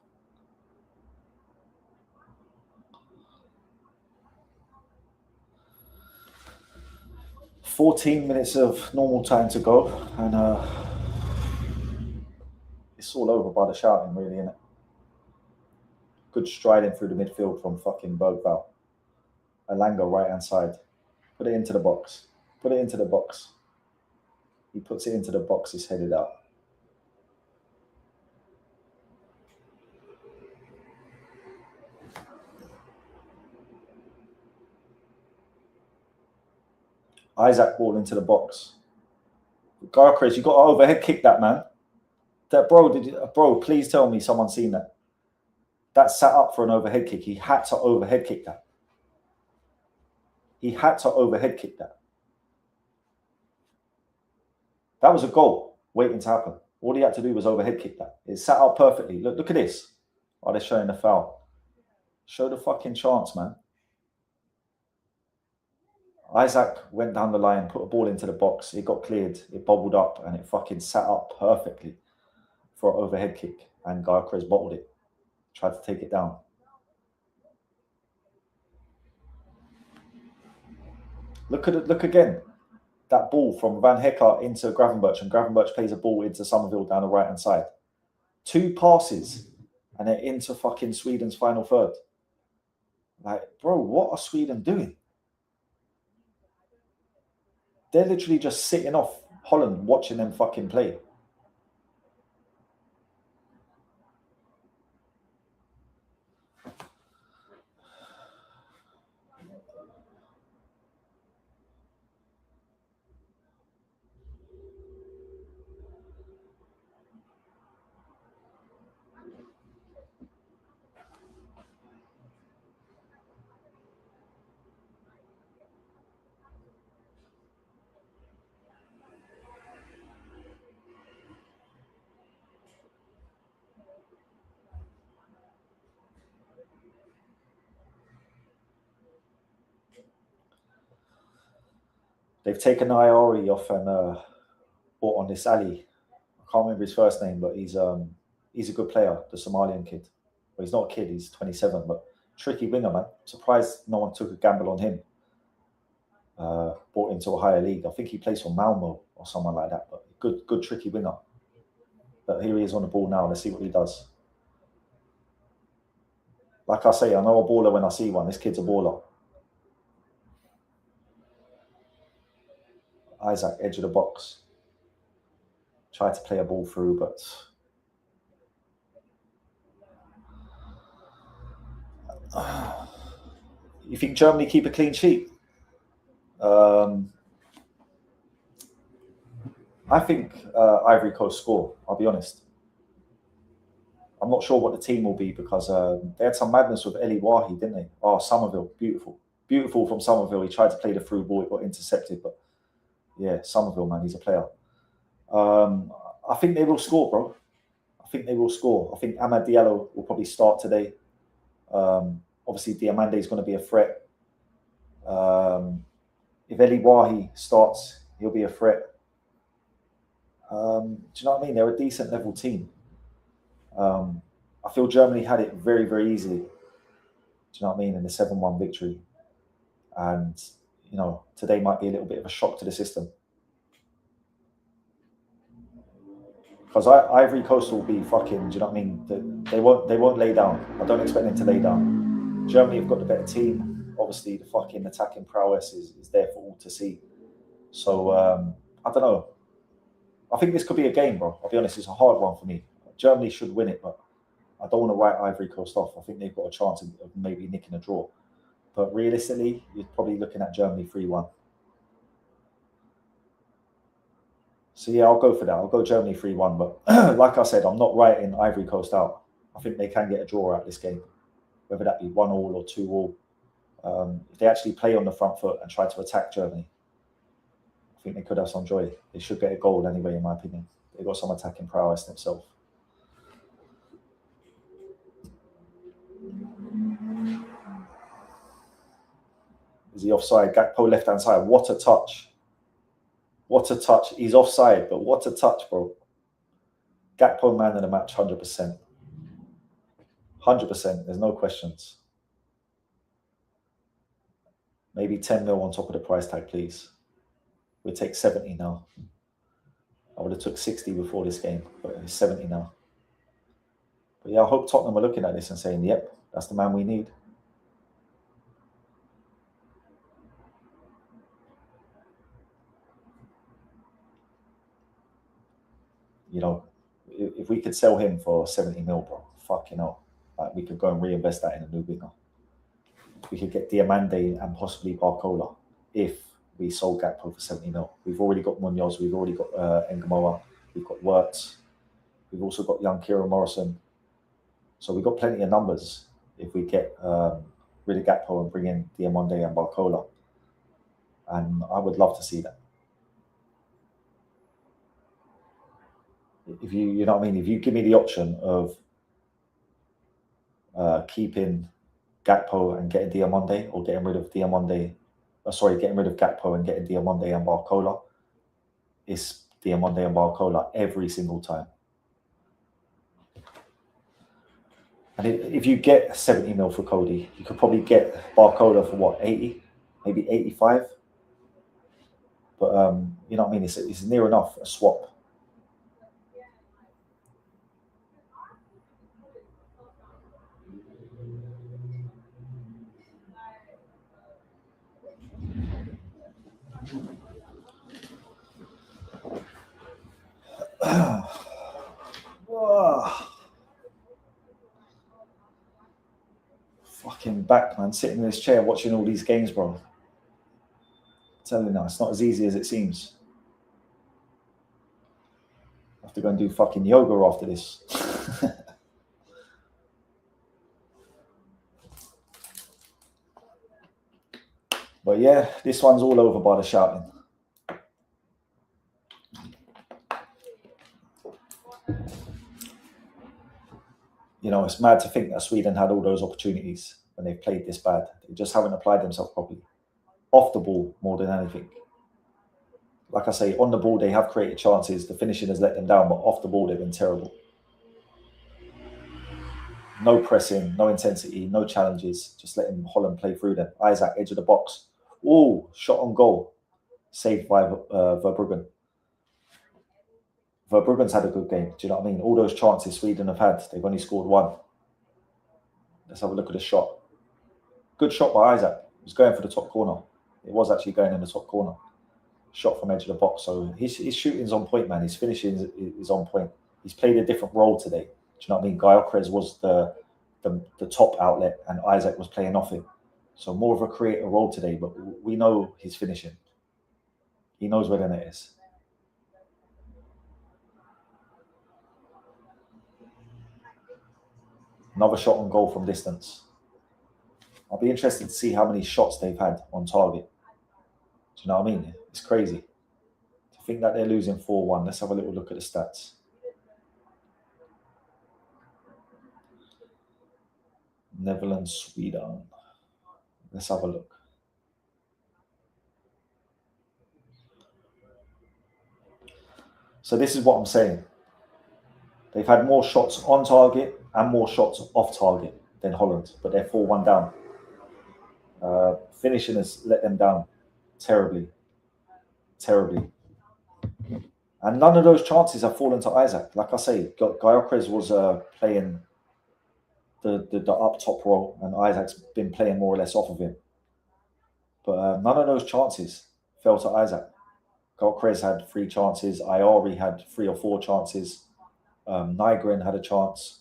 "14 minutes of normal time to go, and it's all over by the shouting, really, isn't it? Good striding through the midfield from fucking Bergvall. Alanga, right-hand side. Put it into the box. Put it into the box. He puts it into the box, he's headed out. Isak ball into the box. Garcres, you got to overhead kick that, man. Bro, please tell me someone's seen that. That's set up for an overhead kick. He had to overhead kick that. He had to overhead kick that. That was a goal waiting to happen. All he had to do was overhead kick that. It sat up perfectly. Look at this. Oh, they're showing the foul. Show the fucking chance, man. Isak went down the line, put a ball into the box. It got cleared. It bobbled up, and it fucking sat up perfectly for an overhead kick. And Garcres bottled it. Tried to take it down. Look again. That ball from Van Hecke into Gravenberch, and Gravenberch plays a ball into Somerville down the right-hand side. 2 passes, and they're into fucking Sweden's final third. Like, bro, what are Sweden doing? They're literally just sitting off Holland, watching them fucking play. They've taken Iori off and bought on this Ali. I can't remember his first name, but he's a good player, the Somalian kid. Well, he's not a kid, he's 27, but tricky winger, man. Surprised no one took a gamble on him. Brought into a higher league. I think he plays for Malmo or someone like that, but good tricky winger. But here he is on the ball now. Let's see what he does. Like I say, I know a baller when I see one. This kid's a baller. Isak, edge of the box. Tried to play a ball through, but You think Germany keep a clean sheet? I think Ivory Coast score, I'll be honest. I'm not sure what the team will be because they had some madness with Eli Wahi, didn't they? Oh, Somerville, beautiful. Beautiful from Somerville. He tried to play the through ball, it got intercepted. But yeah, Somerville, man, he's a player. I think they will score, bro. I think they will score. I think Amad Diallo will probably start today. Obviously, Diamande is going to be a threat. If Eli Wahi starts, he'll be a threat. Do you know what I mean? They're a decent level team. I feel Germany had it very, very easily. Do you know what I mean? In the 7-1 victory. And, you know, today might be a little bit of a shock to the system. Because Ivory Coast will be fucking, do you know what I mean? They won't lay down. I don't expect them to lay down. Germany have got the better team. Obviously, the fucking attacking prowess is there for all to see. So, I don't know. I think this could be a game, bro. I'll be honest, it's a hard one for me. Germany should win it, but I don't want to write Ivory Coast off. I think they've got a chance of maybe nicking a draw. But realistically, you're probably looking at Germany 3-1. So yeah, I'll go for that. I'll go Germany 3-1. But like I said, I'm not writing Ivory Coast out. I think they can get a draw out this game, whether that be 1-1 or 2-1. If they actually play on the front foot and try to attack Germany, I think they could have some joy. They should get a goal anyway, in my opinion. They've got some attacking prowess themselves. Is he offside? Gakpo left-hand side. What a touch. What a touch. He's offside, but what a touch, bro. Gakpo man of the match, 100%. 100%. There's no questions. Maybe 10 mil on top of the price tag, please. We'll take 70 now. I would have took 60 before this game, but it's 70 now. But yeah, I hope Tottenham are looking at this and saying, yep, that's the man we need. You know, if we could sell him for 70 mil, bro, fucking hell. Like, we could go and reinvest that in a new winger. We could get Diamande and possibly Barcola if we sold Gakpo for 70 mil. We've already got Munoz, we've already got Engamoa, we've got Wirtz, we've also got young Kieran Morrison. So we've got plenty of numbers if we get rid of Gakpo and bring in Diamande and Barcola. And I would love to see that. If you know what I mean, if you give me the option of keeping Gakpo and getting Diamande, or getting rid of Diamande, getting rid of Gakpo and getting Diamande and Barcola, it's Diamande and Barcola every single time. And if you get 70 mil for Cody, you could probably get Barcola for what, 80, maybe 85. But you know what I mean, it's near enough a swap. Fucking back, man, sitting in this chair watching all these games, bro. I'm telling you now, it's not as easy as it seems. I have to go and do fucking yoga after this. But yeah, this one's all over by the shouting. You know, it's mad to think that Sweden had all those opportunities when they've played this bad. They just haven't applied themselves properly. Off the ball more than anything. Like I say, on the ball, they have created chances. The finishing has let them down, but off the ball, they've been terrible. No pressing, no intensity, no challenges. Just letting Holland play through them. Isak, edge of the box. Oh, shot on goal. Saved by Verbruggen. Verbruggen's had a good game. Do you know what I mean? All those chances Sweden have had, they've only scored one. Let's have a look at the shot. Good shot by Isak. He was going for the top corner. It was actually going in the top corner. Shot from edge of the box. So his shooting's on point, man. His finishing is on point. He's played a different role today. Do you know what I mean? Gyökeres was the the top outlet, and Isak was playing off him. So more of a creator role today, but we know he's finishing. He knows where the net is. Another shot on goal from distance. I'll be interested to see how many shots they've had on target. Do you know what I mean? It's crazy. To think that they're losing 4-1. Let's have a little look at the stats. Netherlands, Sweden. Let's have a look. So this is what I'm saying. They've had more shots on target and more shots off target than Holland, but they're 4-1 down. Finishing has let them down terribly. And none of those chances have fallen to Isak. Like I say, Gyökeres was playing the up top role, and Isak's been playing more or less off of him. But none of those chances fell to Isak. Gyökeres had 3 chances. Ayari had 3 or 4 chances. Nygren had a chance.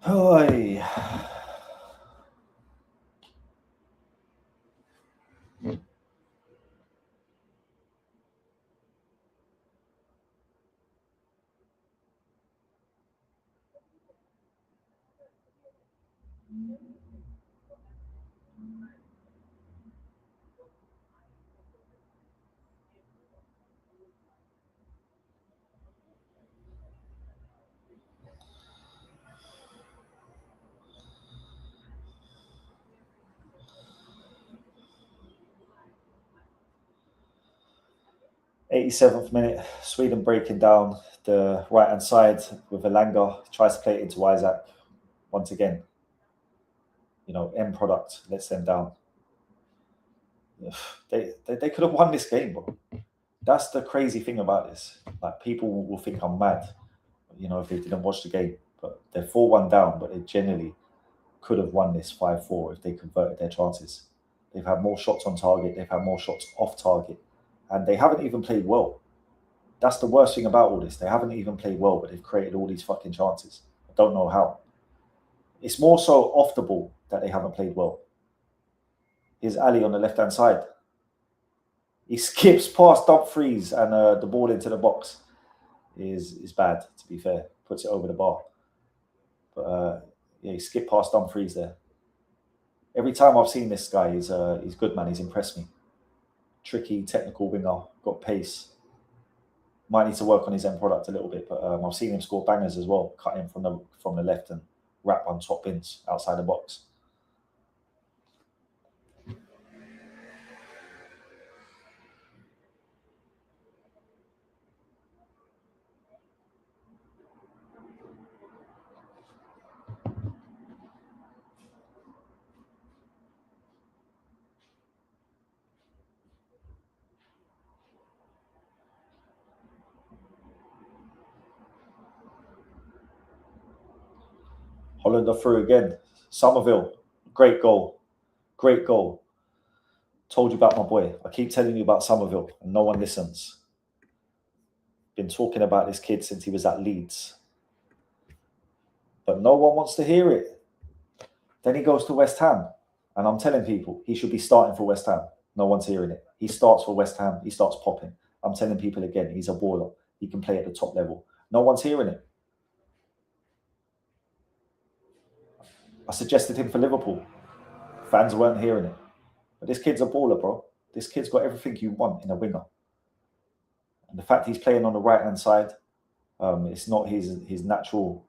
Oy. '87th minute, Sweden breaking down the right-hand side with Elanga, tries to play it into Isak. Once again, end product lets them down. They could have won this game, bro. That's the crazy thing about this. Like, people will think I'm mad, if they didn't watch the game. But they're 4-1 down, but they genuinely could have won this 5-4 if they converted their chances. They've had more shots on target, they've had more shots off target, and they haven't even played well. That's the worst thing about all this. They haven't even played well, but they've created all these fucking chances. I don't know how. It's more so off the ball that they haven't played well. Here's Ali on the left-hand side. He skips past Dumfries, and the ball into the box is bad, to be fair. Puts it over the bar. But he skipped past Dumfries there. Every time I've seen this guy, he's good, man. He's impressed me. Tricky, technical winger, got pace. Might need to work on his end product a little bit, but I've seen him score bangers as well, cut in from the left and wrap on top bins outside the box. Holland are through again. Somerville, great goal. Great goal. Told you about my boy. I keep telling you about Somerville, and no one listens. Been talking about this kid since he was at Leeds. But no one wants to hear it. Then he goes to West Ham, and I'm telling people he should be starting for West Ham. No one's hearing it. He starts for West Ham. He starts popping. I'm telling people again, he's a baller. He can play at the top level. No one's hearing it. I suggested him for Liverpool. Fans weren't hearing it. But this kid's a baller, bro. This kid's got everything you want in a winger. And the fact he's playing on the right-hand side, It's not his natural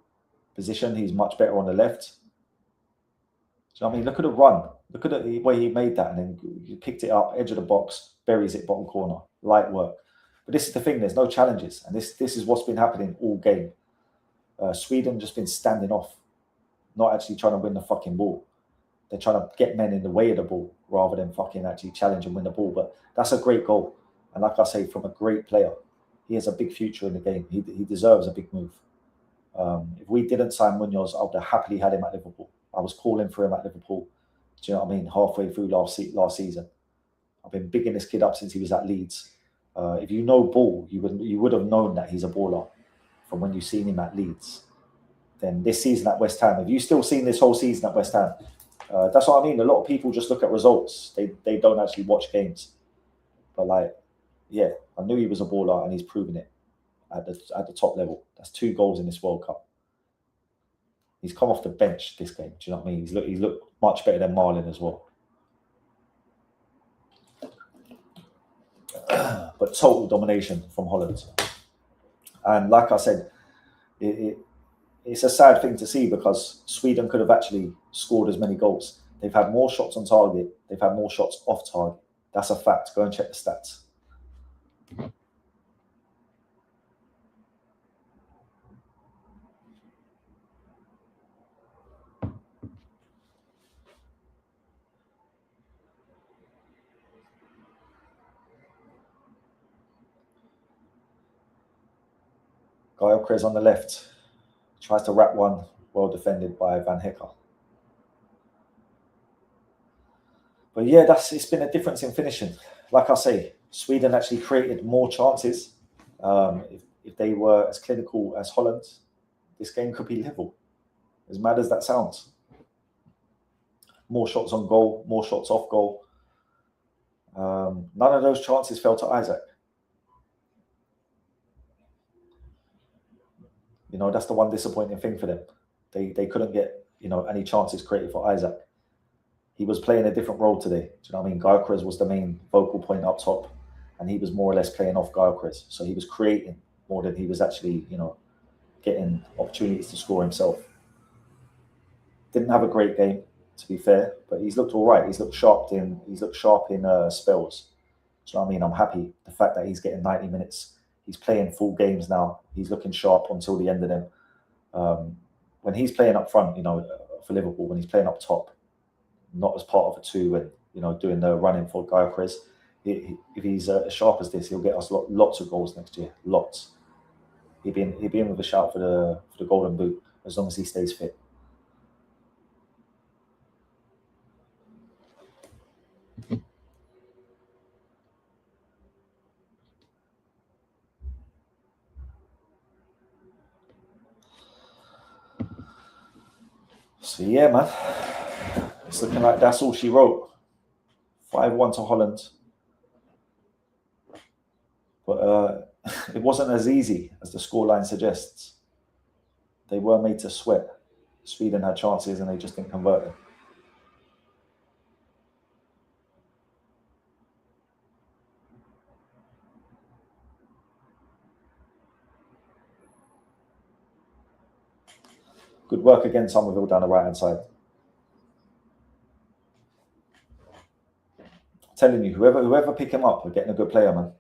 position. He's much better on the left. Do you know what I mean? Look at the run. Look at the way he made that, and then he picked it up, edge of the box, buries it bottom corner. Light work. But this is the thing. There's no challenges, and this is what's been happening all game. Sweden just been standing off, not actually trying to win the fucking ball. They're trying to get men in the way of the ball rather than fucking actually challenge and win the ball. But that's a great goal, and like I say, from a great player, he has a big future in the game. He deserves a big move. If we didn't sign Munoz, I would have happily had him at Liverpool. I was calling for him at Liverpool. Do you know what I mean? Halfway through last season, I've been bigging this kid up since he was at Leeds. If you know ball, you would have known that he's a baller from when you've seen him at Leeds. Then this season at West Ham, if you've still seen this whole season at West Ham, that's what I mean. A lot of people just look at results. They don't actually watch games. But like, yeah, I knew he was a baller, and he's proven it at the top level. That's 2 goals in this World Cup. He's come off the bench this game. Do you know what I mean? He's looked much better than Marlon as well. But total domination from Holland. And like I said, it's a sad thing to see because Sweden could have actually scored as many goals. They've had more shots on target. They've had more shots off target. That's a fact. Go and check the stats. Gyökeres on the left. Tries to wrap one. Well defended by Van Hecker. But yeah, it's been a difference in finishing. Like I say, Sweden actually created more chances. If they were as clinical as Holland, this game could be level. As mad as that sounds. More shots on goal, more shots off goal. None of those chances fell to Isak. You know, that's the one disappointing thing for them. They couldn't get, you know, any chances created for Isak. He was playing a different role today. Do you know what I mean? Gyökeres was the main focal point up top, and he was more or less playing off Gyökeres. So he was creating more than he was actually, you know, getting opportunities to score himself. Didn't have a great game, to be fair, but he's looked all right. He's looked sharp in spells. Do you know what I mean? I'm happy the fact that he's getting 90 minutes. He's playing full games now. He's looking sharp until the end of them. When he's playing up front, you know, for Liverpool, when he's playing up top, not as part of a 2 and, you know, doing the running for Gyökeres, if he's as sharp as this, he'll get us lots of goals next year. Lots. He'll be in with a shout for the Golden Boot as long as he stays fit. So yeah, man, it's looking like that's all she wrote. 5-1 to Holland. But it wasn't as easy as the scoreline suggests. They were made to sweat. Sweden had chances and they just didn't convert them. Good work again, Somerville down the right-hand side. I'm telling you, whoever pick him up, we're getting a good player, man.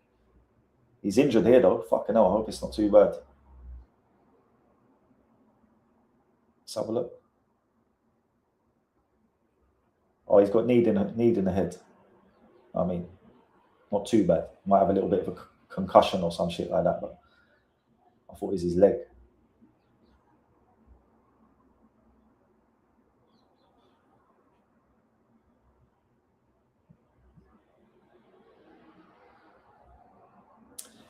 He's injured here, though. Fucking hell, I hope it's not too bad. Let's have a look. Oh, he's got knee in the head. I mean, not too bad. Might have a little bit of a concussion or some shit like that, but I thought it was his leg.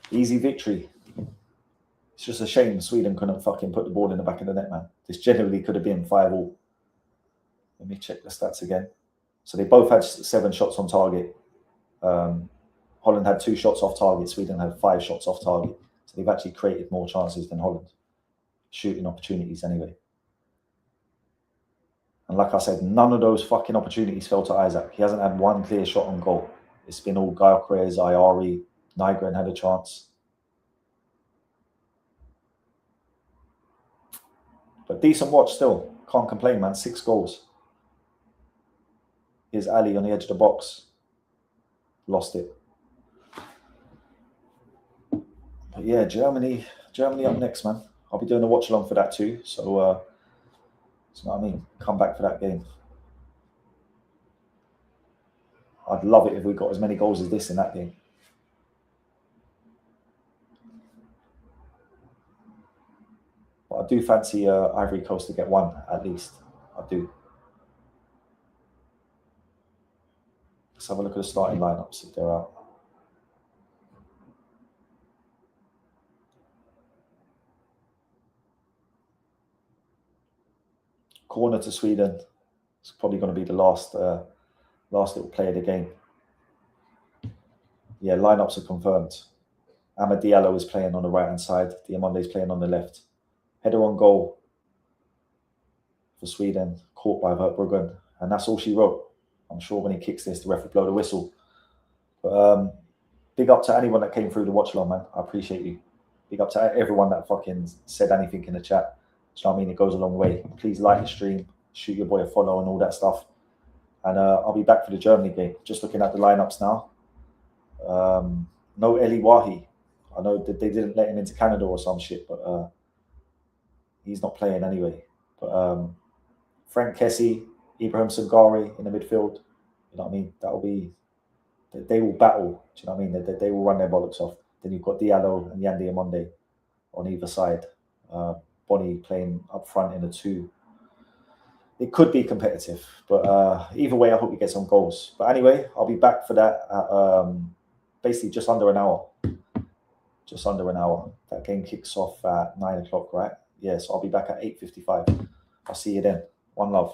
Easy victory. It's just a shame Sweden couldn't fucking put the ball in the back of the net, man. This generally could have been 5-5. Let me check the stats again. So they both had 7 shots on target. Holland had 2 shots off target. Sweden had 5 shots off target. So they've actually created more chances than Holland. Shooting opportunities anyway. And like I said, none of those fucking opportunities fell to Isak. He hasn't had one clear shot on goal. It's been all Gyökeres, Ayari, Nygren had a chance. But decent watch still. Can't complain, man. 6 goals. Here's Ali on the edge of the box. Lost it. But yeah, Germany up next, man. I'll be doing a watch along for that too. So, you know what I mean? Come back for that game. I'd love it if we got as many goals as this in that game. But I do fancy Ivory Coast to get one at least. I do. Let's have a look at the starting lineups if they're out. Corner to Sweden. It's probably going to be the last little play of the game. Yeah, lineups are confirmed. Amad Diallo is playing on the right-hand side. Diamonde is playing on the left. Header on goal for Sweden, caught by Verbruggen. And that's all she wrote. I'm sure when he kicks this, the ref will blow the whistle. But big up to anyone that came through the watch along, man. I appreciate you. Big up to everyone that fucking said anything in the chat. Do you know what I mean? It goes a long way. Please like the stream, shoot your boy a follow and all that stuff. And I'll be back for the Germany game. Just looking at the lineups now. No Eli Wahi. I know that they didn't let him into Canada or some shit, but he's not playing anyway. But Frank Kessie, Ibrahim Sangare in the midfield. You know what I mean? That'll be. They will battle. Do you know what I mean? They will run their bollocks off. Then you've got Diallo and Yandi Amonde on either side. Bonnie playing up front in the 2. It could be competitive, but either way, I hope we get some goals. But anyway, I'll be back for that at basically just under an hour. Just under an hour. That game kicks off at 9 o'clock, right? Yeah, so I'll be back at 8:55. I'll see you then. One love.